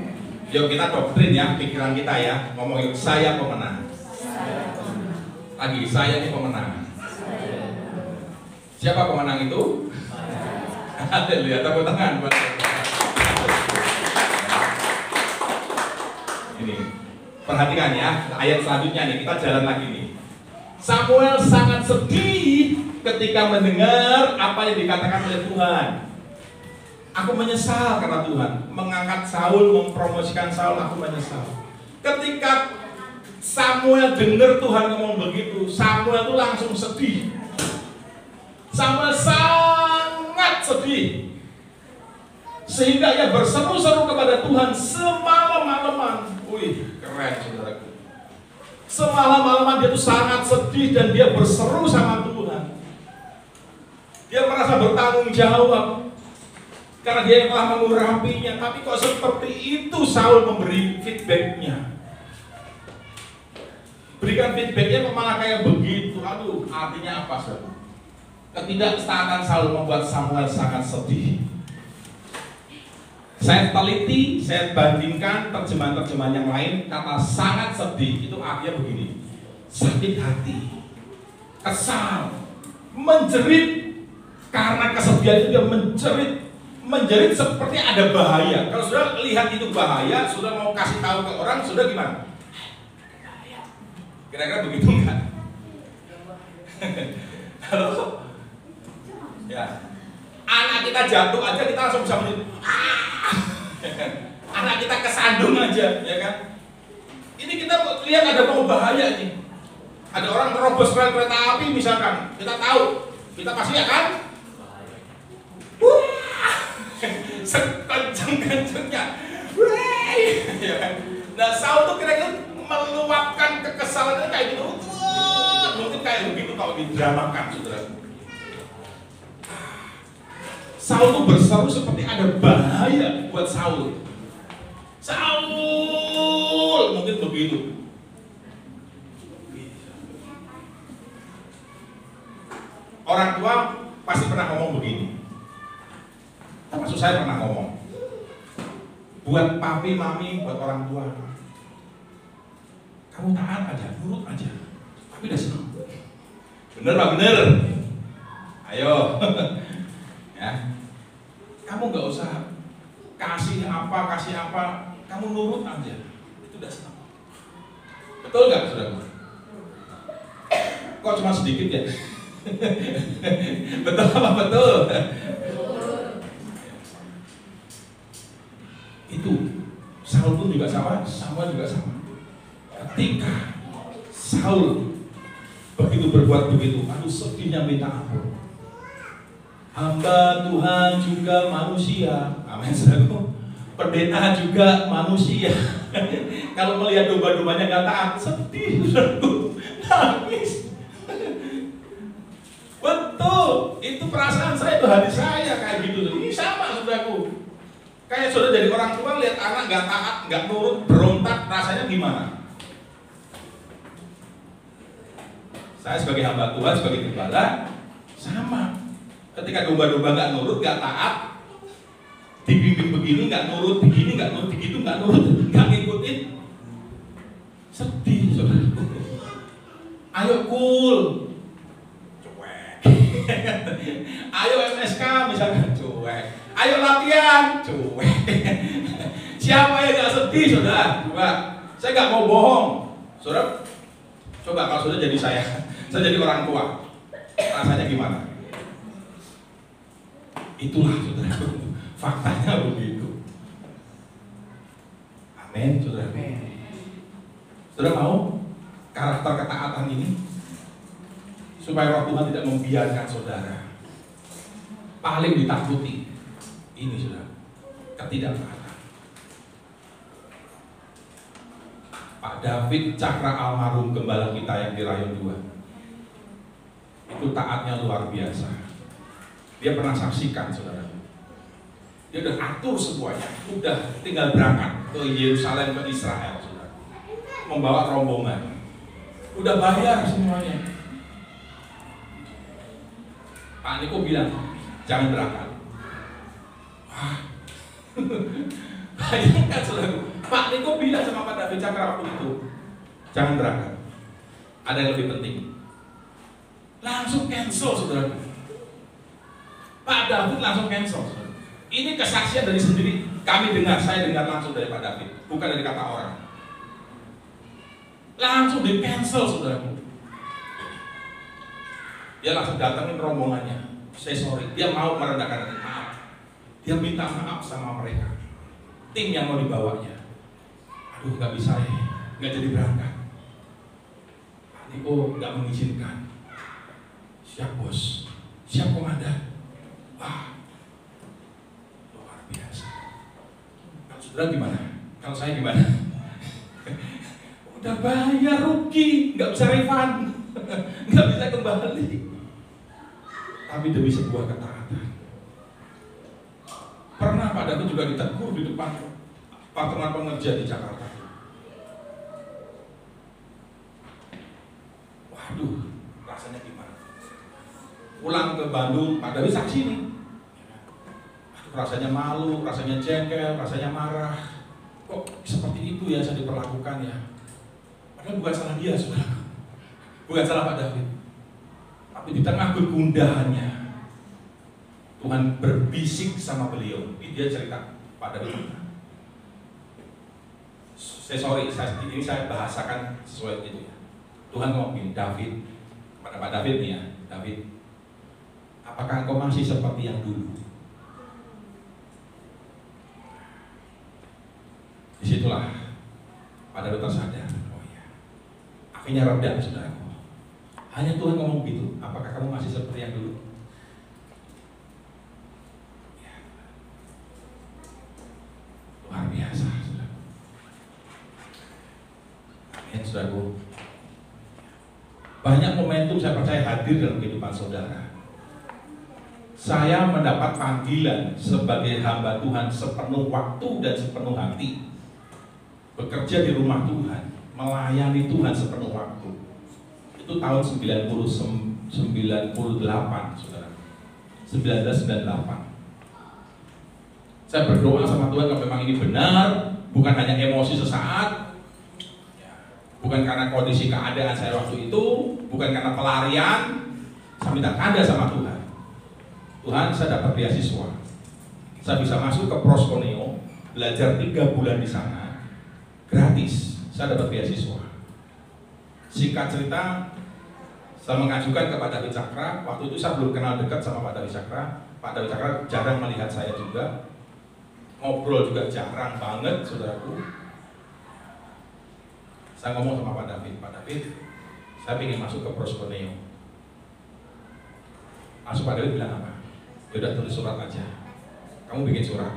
Yuk kita doktrin ya, pikiran kita ya. Ngomong yuk, saya pemenang. Lagi, saya ini pemenang. Siapa pemenang itu? Haleluya, tepuk tangan. Ini, perhatikan ya, ayat selanjutnya nih, kita jalan lagi nih. Samuel sangat sedih ketika mendengar apa yang dikatakan oleh Tuhan. Aku menyesal karena Tuhan mengangkat Saul, mempromosikan Saul, aku menyesal. Ketika Samuel dengar Tuhan ngomong begitu, Samuel itu langsung sedih. Samuel sangat sedih, sehingga ia berseru-seru kepada Tuhan semalam-malaman. Wih, keren saudaraku. Semalam-malaman dia tuh sangat sedih dan dia berseru sama Tuhan. Dia merasa bertanggung jawab. karena dia yang telah mengurapinya. Tapi kok seperti itu Saul memberi feedbacknya? Berikan feedbacknya kok malah kayak begitu. Aduh, artinya apa saudara? Ketidaktaatan Saul membuat Samuel sangat sedih. Saya teliti, saya bandingkan terjemahan-terjemahan yang lain, kata sangat sedih itu artinya begini: sakit hati, kesal, menjerit. Karena kesedihan itu dia menjerit seperti ada bahaya. Kalau sudah lihat itu bahaya, sudah mau kasih tahu ke orang, sudah gimana? Kira-kira begitu enggak? Halo? Ya. Anak kita jatuh aja kita langsung bisa menjerit. Anak kita kesandung aja, ya kan? Ini kita lihat ada mau bahaya nih. Ada orang terobos rel kereta api misalkan, kita tahu, kita pasti akan sekenceng-kencengnya. Ya kan? Nah, Saul tuh kira-kira meluapkan kekesalannya kayak gitu. Mungkin kayak begitu kalau didramakan, saudara. Saul tuh berseru seperti ada bahaya buat Saul. Saul, mungkin begitu. Orang tua pasti pernah ngomong begini. Termasuk saya pernah ngomong. Buat papi, mami, buat orang tua. Kamu taat aja, nurut aja. Tapi udah senang. Bener Pak, bener. Ayo. Ya. Kamu nggak usah kasih apa, kamu nurut aja. Itu udah senang. Betul nggak, saudara? Kok cuma sedikit ya? Betul apa betul? Itu Saul pun juga sama, Samuel juga sama. Ketika Saul begitu berbuat begitu, aduh sedihnya minta ampun. Hamba Tuhan juga manusia, amin saudaraku. Pendeta juga manusia. Kalau melihat domba-dombanya nggak taat, sedih saudaraku, nangis. Betul, itu perasaan saya, itu hati saya kayak gitu. Ini sama saudaraku. Kayak saudara jadi orang tua lihat anak nggak taat, nggak nurut, berontak, rasanya gimana? Saya sebagai hamba Tuhan, sebagai gembala, sama. Ketika domba-domba nggak nurut, nggak taat, dibimbing begini nggak nurut, begini nggak nurut, begitu nggak nurut, nggak ngikutin, sedih saudaraku. Ayo cool, cuek. Ayo MSK misalkan cuek. Ayo latihan, cuek. Siapa yang nggak sedih saudara? Coba, saya nggak mau bohong, saudara. Coba kalau saudara jadi saya jadi orang tua, rasanya gimana? Itulah saudara, faktanya begitu. Amin, saudara. Saudara mau karakter ketaatan ini supaya Roh Tuhan tidak membiarkan saudara paling ditakuti. Ini saudara, ketidaktaatan. Pak David Cakra almarhum gembala kita yang di Rayon 2 itu taatnya luar biasa. Dia pernah saksikan saudara. Dia udah atur semuanya, udah tinggal berangkat ke Yerusalem, ke Israel saudara, membawa rombongan, udah bayar semuanya. Pak Niko bilang jangan berangkat. Wah, bayangkan saudara, Pak Niko bilang sama Pak David Cakra waktu itu jangan berangkat, ada yang lebih penting. Langsung cancel saudara. Pak David langsung cancel. Ini kesaksian dari sendiri, kami dengar, saya dengar langsung dari Pak David, bukan dari kata orang. Langsung di cancel saudaraku. Dia langsung datangin rombongannya. Saya sorry, dia mau merendahkan hati, maaf. Dia minta maaf sama mereka. Tim yang mau dibawanya. Aduh nggak bisa ya, nggak jadi berangkat. Pak Niko nggak mengizinkan. Siap bos, siap komandan. Wah, luar biasa. Kalau saudara gimana? Kalau saya gimana? Udah bayar rugi, nggak bisa refund, nggak bisa kembali. Tapi demi sebuah ketaatan. Pak David juga ditegur di depan patungan pengerja di Jakarta. Waduh, rasanya gimana? Pulang ke Bandung, Pak David saksi nih. Aduh, rasanya malu, rasanya jengkel, rasanya marah. Kok seperti itu ya saya diperlakukan ya? Padahal bukan salah dia, saudara. Bukan salah Pak David. Tapi di tengah kegundahannya, Tuhan berbisik sama beliau. Dia cerita, Pak David. Ini saya bahasakan sesuai itu ya. Tuhan ngomong, David, pada Pak David nih ya, David, apakah engkau masih seperti yang dulu? Disitulah Pak David tersadar. Oh iya, akhirnya reda, saudaraku. Hanya Tuhan ngomong gitu, apakah kamu masih seperti yang dulu? Ya. Luar biasa, saudaraku. Amin, saudaraku. Banyak momentum saya percaya hadir dalam kehidupan saudara. Saya mendapat panggilan sebagai hamba Tuhan sepenuh waktu dan sepenuh hati. Bekerja di rumah Tuhan, melayani Tuhan sepenuh waktu. Itu tahun 1998, saudara. 1998. Saya berdoa sama Tuhan kalau memang ini benar, bukan hanya emosi sesaat, bukan karena kondisi keadaan saya waktu itu, bukan karena pelarian. Saya minta tanda sama Tuhan. Tuhan, saya dapat beasiswa. Saya bisa masuk ke Proskoneo, belajar 3 bulan di sana. Gratis, saya dapat beasiswa. Singkat cerita, saya mengajukan kepada David Cakra. Waktu itu saya belum kenal dekat sama Pak David Cakra. Pak David Cakra jarang melihat saya juga, ngobrol juga jarang banget, saudaraku. Saya ngomong sama Pak David, saya ingin masuk ke Proskoneo. Masuk, Pak David bilang apa? Ya udah, tulis surat aja. Kamu bikin surat.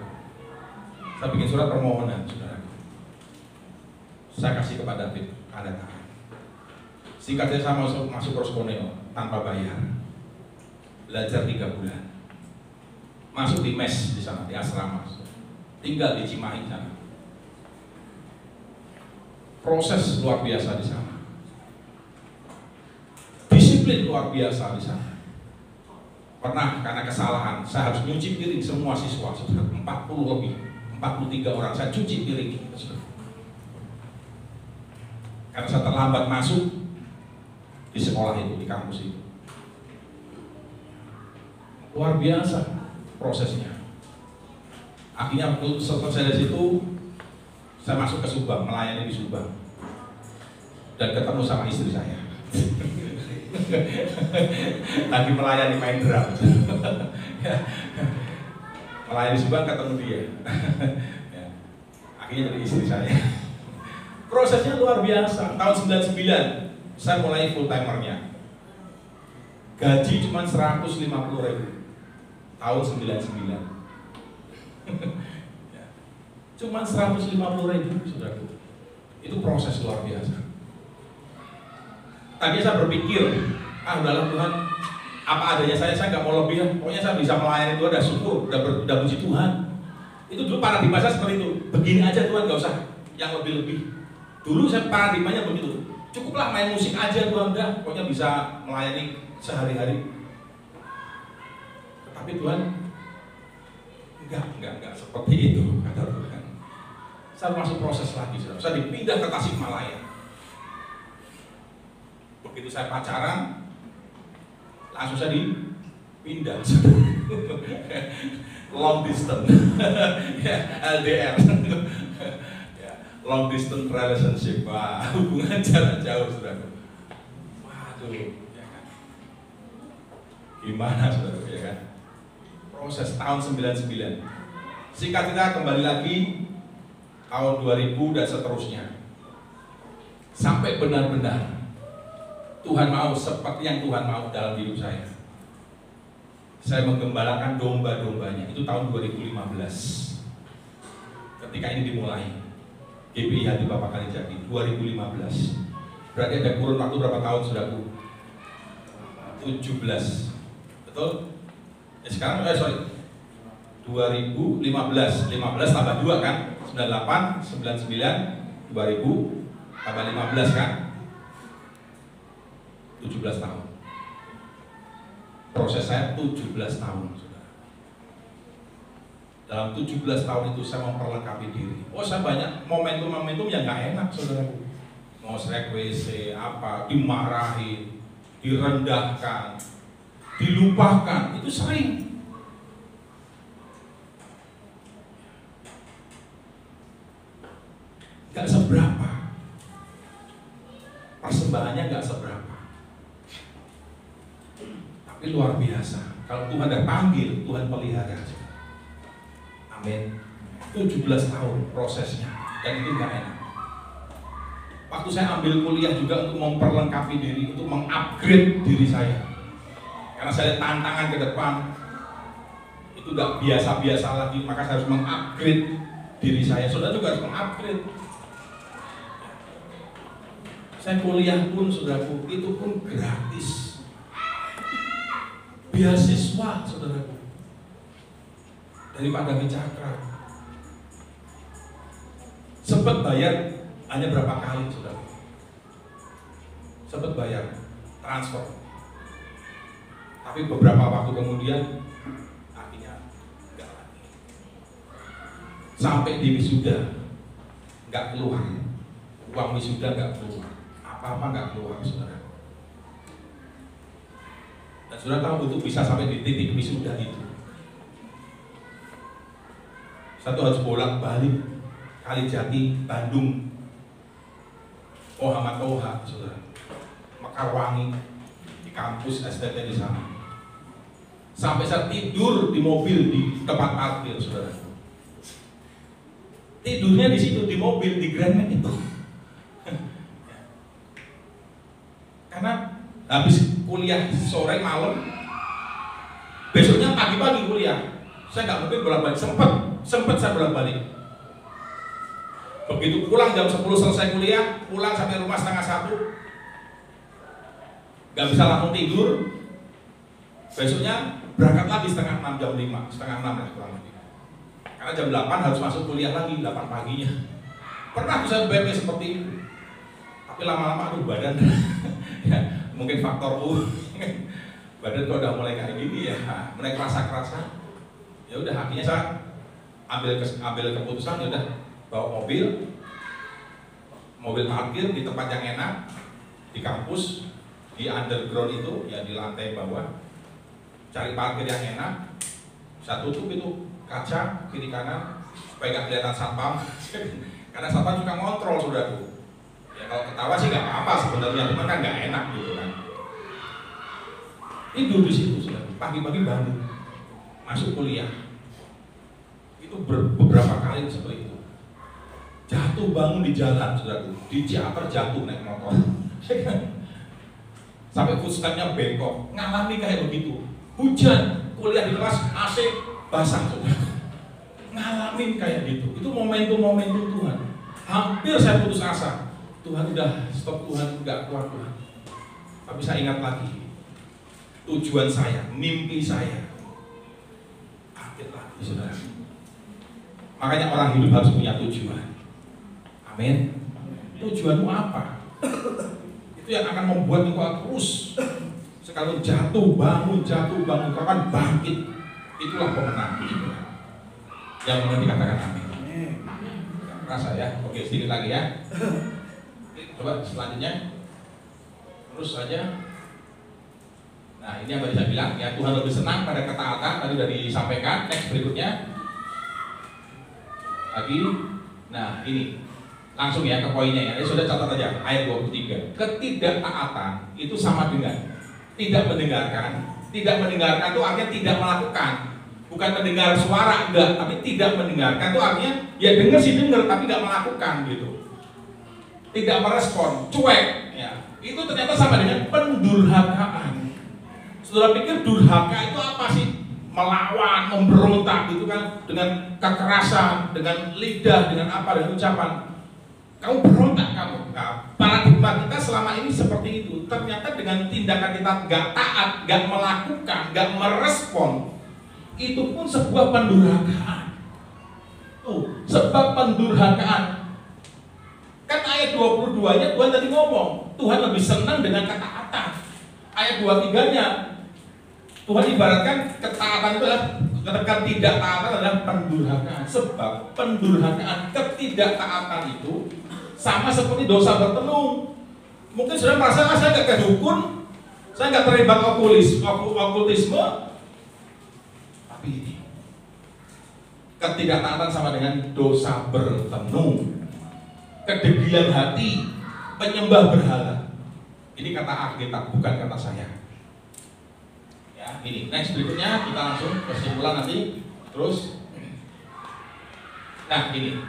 Saya bikin surat permohonan, saudaraku. Saya kasih kepada David, ada tangan. Singkatnya saya masuk Proskoneo tanpa bayar. Belajar 3 bulan. Masuk di mes di sana, di asrama. Tinggal di Cimahi sana. Proses luar biasa di sana. Disiplin luar biasa di sana. Pernah karena kesalahan, saya harus nyuci piring semua siswa, 40 lebih, 43 orang, saya cuci piring. Karena saya terlambat masuk di sekolah itu, di kampus itu. Luar biasa prosesnya. Akhirnya waktu selesai dari situ, saya masuk ke Subang, melayani di Subang. Dan ketemu sama istri saya. Lagi melayani main drum. Melayani di Subang, ketemu dia. Akhirnya jadi istri saya. Prosesnya luar biasa. Tahun 99 saya mulai full timernya. Gaji cuma 150.000. Tahun 99. Cuma 150.000, saudaraku. Itu proses luar biasa. Tadi saya berpikir, udahlah Tuhan, apa adanya saya nggak mau lebih ya. Pokoknya saya bisa melayani Tuhan, udah syukur, udah puji Tuhan. Itu dulu paradigma saya seperti itu. Begini aja Tuhan, nggak usah yang lebih-lebih. Dulu saya paradigmanya begitu. Cukuplah main musik aja Tuhan, udah pokoknya bisa melayani sehari-hari. Tetapi Tuhan enggak seperti itu, kata Tuhan. Saya masuk proses lagi, saya dipindah ke Tasikmalaya. Begitu saya pacaran, langsung saya dipindah. Long distance, LDR. Long distance relationship, wah, hubungan jarak jauh, saudara. Waduh, ya kan? Gimana, saudara, ya kan? Proses tahun 99. Singkat kita kembali lagi tahun 2000 dan seterusnya. Sampai benar-benar Tuhan mau seperti yang Tuhan mau dalam hidup saya. Saya menggembalakan domba-dombanya. Itu tahun 2015. Ketika ini dimulai. GPI Hati Bapak Kalijati 2015. Berarti ada kurun waktu berapa tahun, saudaraku? 17. Betul? Sekarang 2015 2015 tambah 2 kan, 98, 99, 2000 tambah 15 kan, 17 tahun. Proses saya 17 tahun, saudara. Dalam 17 tahun itu saya memperlengkapi diri. Oh, saya banyak momentum-momentum yang gak enak, saudara. Mau srek WC, apa, dimarahi, direndahkan, dilupakan, itu sering. Gak seberapa, persembahannya gak seberapa, tapi luar biasa. Kalau Tuhan udah panggil, Tuhan pelihara. Amin. 17 tahun prosesnya, dan itu gak enak. Waktu saya ambil kuliah juga untuk memperlengkapi diri, untuk mengupgrade diri saya, karena saya lihat tantangan ke depan itu gak biasa-biasa lagi, maka saya harus mengupgrade diri saya. Saudara juga harus mengupgrade. Saya kuliah pun, saudaraku, itu pun gratis. Beasiswa, saudaraku, dari Pak David Cakra. Sempat bayar hanya berapa kali, saudara. Sempat bayar transfer, tapi beberapa waktu kemudian akhirnya enggak lagi. Sampai di wisuda enggak keluar, uang wisuda enggak keluar, apa-apa enggak keluar, saudara. Dan saudara tahu, untuk bisa sampai di titik wisuda itu, satu harus bolak-balik Kalijati, Bandung, Muhammad Toha, saudara, Mekarwangi, di kampus STT di sana. Sampai saya tidur di mobil di tempat parkir, saudara. Tidurnya di situ, di mobil, di Grand Max itu. Karena habis kuliah sore malam, besoknya pagi-pagi kuliah. Saya nggak mungkin bolak-balik. Sempet saya bolak-balik. Begitu pulang jam 10 selesai kuliah, pulang sampai rumah setengah 1, nggak bisa langsung tidur. Besoknya berangkat lagi setengah 6, jam 5, setengah 6 lah kurang lebih. Karena jam 8 harus masuk kuliah lagi, 8 paginya. Pernah bisa BP seperti itu, tapi lama-lama aduh badan, ya, mungkin faktor badan kok udah mulai kayak gini ya, mulai kerasa. Ya udah, akhirnya saya ambil keputusan, ya udah, bawa mobil parkir di tempat yang enak, di kampus, di underground itu, ya di lantai bawah. Cari parkir yang enak, saya tutup itu kaca kiri kanan supaya nggak kelihatan satpam. Karena satpam suka ngontrol, saudaraku. Ya kalau ketawa sih nggak apa-apa sebenarnya, cuma kan nggak enak gitu kan. Tidur di situ, saudaraku. Pagi-pagi bangun, masuk kuliah. Itu beberapa kali seperti itu. Jatuh bangun di jalan, saudaraku, di Ciater jatuh naik motor. Sampai footstepnya bengkok, ngalami kayak begitu. Hujan, kuliah di kelas AC basah, saudaraku. Ngalamin kayak gitu. Itu momentum-momentum Tuhan. Hampir saya putus asa. Tuhan udah stop, Tuhan enggak kuat, Tuhan. Tapi saya ingat lagi tujuan saya, mimpi saya. Bangkit lagi, saudara. Makanya orang hidup harus punya tujuan. Amin. Tujuanmu apa? Itu yang akan membuat engkau terus. Sekalipun jatuh bangun, kau akan bangkit. Itulah pemenang. Yang mengerti katakan amin. Rasa ya. Oke, sedikit lagi ya. Coba selanjutnya. Terus saja. Nah, ini yang tadi saya bilang ya, Tuhan lebih senang pada ketaatan. Tadi sudah disampaikan. Next berikutnya. Lagi. Nah, ini. Langsung ya ke poinnya ya. Sudah catat aja ayat 23. Ketidaktaatan itu sama dengan tidak mendengarkan. Tidak mendengarkan itu artinya tidak melakukan. Bukan mendengar suara, enggak, tapi tidak mendengarkan itu artinya ya dengar sih dengar tapi tidak melakukan gitu. Tidak merespon, cuek ya. Itu ternyata sama dengan pendurhakaan. Saudara pikir durhaka itu apa sih? Melawan, memberontak gitu kan, dengan kekerasan, dengan lidah, dengan apa, dengan ucapan. Kamu berontak kamu. Nah, paradigma kita selama ini seperti itu. Ternyata dengan tindakan kita nggak taat, nggak melakukan, nggak merespon, itu pun sebuah pendurhakaan. Sebab pendurhakaan. Kan ayat 22-nya Tuhan tadi ngomong, Tuhan lebih senang dengan ketaatan. Ayat 23-nya Tuhan ibaratkan ketaatan itu adalah, ketika tidak taatan adalah pendurhakaan. Sebab pendurhakaan, ketidaktaatan itu sama seperti dosa bertenung. Mungkin sudah merasa, saya nggak ke dukun, saya nggak terlibat okultisme. Tapi ini ketidaktaatan sama dengan dosa bertenung, kedegilan hati, penyembah berhala. Ini kata Alkitab, bukan kata saya. Ya, ini next berikutnya kita langsung kesimpulan nanti. Terus, nah ini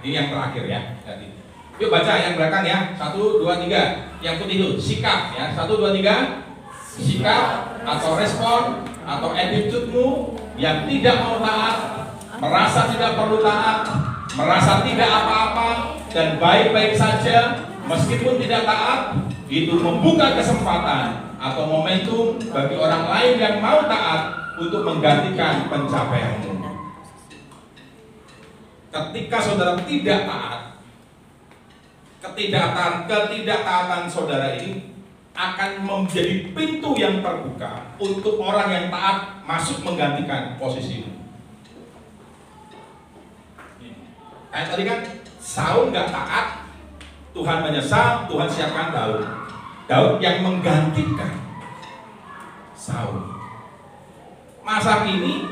yang terakhir ya. Jadi, yuk baca yang belakang ya. 1, 2, 3. Yang putih itu sikap ya. 1, 2, 3. Sikap atau respon atau attitude-mu yang tidak mau taat, merasa tidak perlu taat, merasa tidak apa-apa dan baik-baik saja meskipun tidak taat, itu membuka kesempatan atau momentum bagi orang lain yang mau taat untuk menggantikan pencapaianmu. Ketika saudara tidak taat, ketidaktaatan saudara ini akan menjadi pintu yang terbuka untuk orang yang taat masuk menggantikan posisimu. Kayak tadi kan Saul nggak taat, Tuhan menyesal, Tuhan siapkan Daud yang menggantikan Saul. Masa kini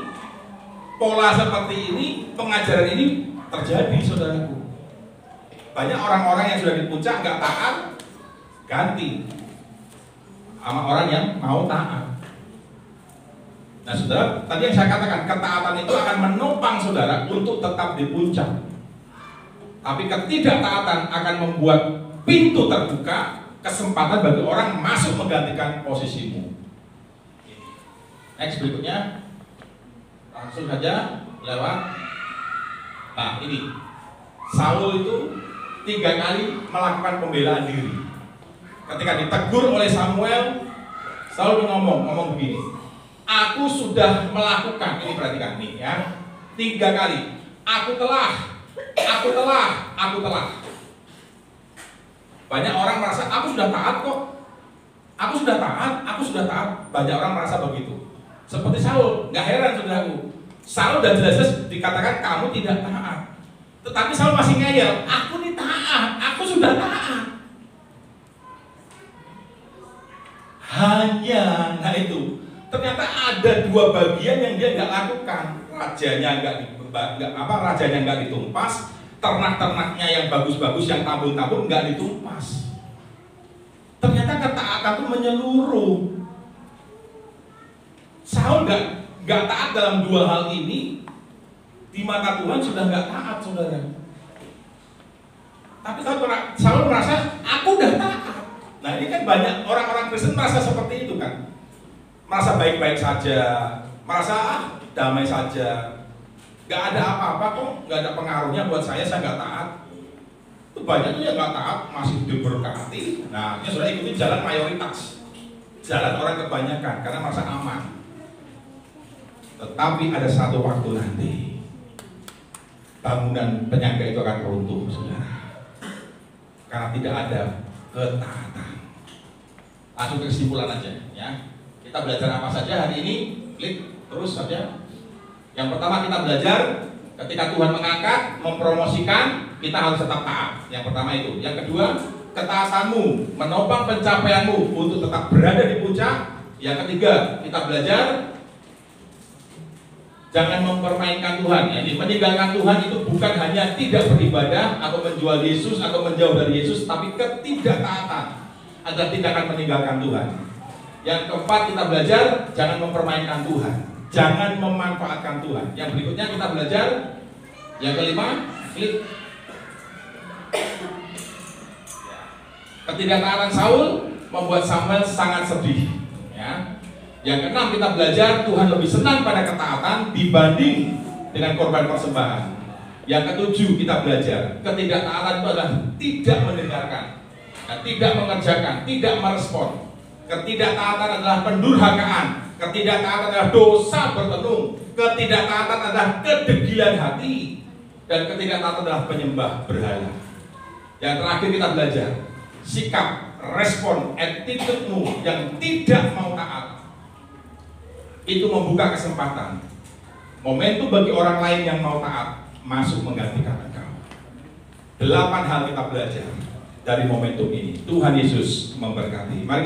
pola seperti ini, pengajaran ini terjadi, saudaraku. Banyak orang-orang yang sudah di puncak nggak taat, ganti sama orang yang mau taat. Nah, saudara, tadi yang saya katakan, ketaatan itu akan menopang saudara untuk tetap di puncak. Tapi ketidaktaatan akan membuat pintu terbuka, kesempatan bagi orang masuk menggantikan posisimu. Next berikutnya, langsung saja lewat. Nah ini, Saul itu 3 kali melakukan pembelaan diri. Ketika ditegur oleh Samuel, Saul ngomong begini, aku sudah melakukan, ini perhatikan nih ya, 3 kali, aku telah. Banyak orang merasa, aku sudah taat kok, aku sudah taat. Banyak orang merasa begitu. Seperti Saul, nggak heran saudaraku. Saul dan jelas-jelas dikatakan kamu tidak taat. Tetapi Saul masih ngeyel, aku nih taat, aku sudah taat. Hanya, nah itu, ternyata ada 2 bagian yang dia nggak lakukan. Rajanya nggak ditumpas, ternak-ternaknya yang bagus-bagus, yang tabung-tabung nggak ditumpas. Ternyata ketaatan itu menyeluruh. Saul nggak taat dalam 2 hal ini, di mata Tuhan sudah nggak taat, saudara. Tapi Saul merasa aku udah taat. Nah ini kan banyak orang-orang Kristen merasa seperti itu kan, merasa baik-baik saja, merasa damai saja, nggak ada apa-apa kok, nggak ada pengaruhnya buat saya nggak taat. Itu banyak tuh yang nggak taat masih diberkati. Nah ini sudah ikuti jalan mayoritas, jalan orang kebanyakan karena merasa aman. Tetapi ada satu waktu nanti bangunan penyangga itu akan runtuh, saudara, karena tidak ada ketaatan. Langsung ke kesimpulan aja ya. Kita belajar apa saja hari ini? Klik terus saja. Yang pertama kita belajar ketika Tuhan mengangkat, mempromosikan, kita harus tetap taat. Yang pertama itu. Yang kedua, ketaatanmu menopang pencapaianmu untuk tetap berada di puncak. Yang ketiga, kita belajar jangan mempermainkan Tuhan. Jadi meninggalkan Tuhan itu bukan hanya tidak beribadah atau menjual Yesus atau menjauh dari Yesus, tapi ketidaktaatan agar tidak akan meninggalkan Tuhan. Yang keempat kita belajar jangan mempermainkan Tuhan, jangan memanfaatkan Tuhan. Yang berikutnya kita belajar yang kelima, klik. Ketidaktaatan Saul membuat Samuel sangat sedih. Ya. Yang keenam kita belajar Tuhan lebih senang pada ketaatan dibanding dengan korban persembahan. Yang ketujuh kita belajar ketidaktaatan itu adalah tidak mendengarkan, tidak mengerjakan, tidak merespon. Ketidaktaatan adalah pendurhakaan. Ketidaktaatan adalah dosa bertenung. Ketidaktaatan adalah kedegilan hati. Dan ketidaktaatan adalah penyembah berhala. Yang terakhir kita belajar, sikap, respon, attitude-mu yang tidak mau taat, itu membuka kesempatan, momentum bagi orang lain yang mau taat masuk menggantikan engkau. 8 hal kita belajar dari momentum ini. Tuhan Yesus memberkati. Mari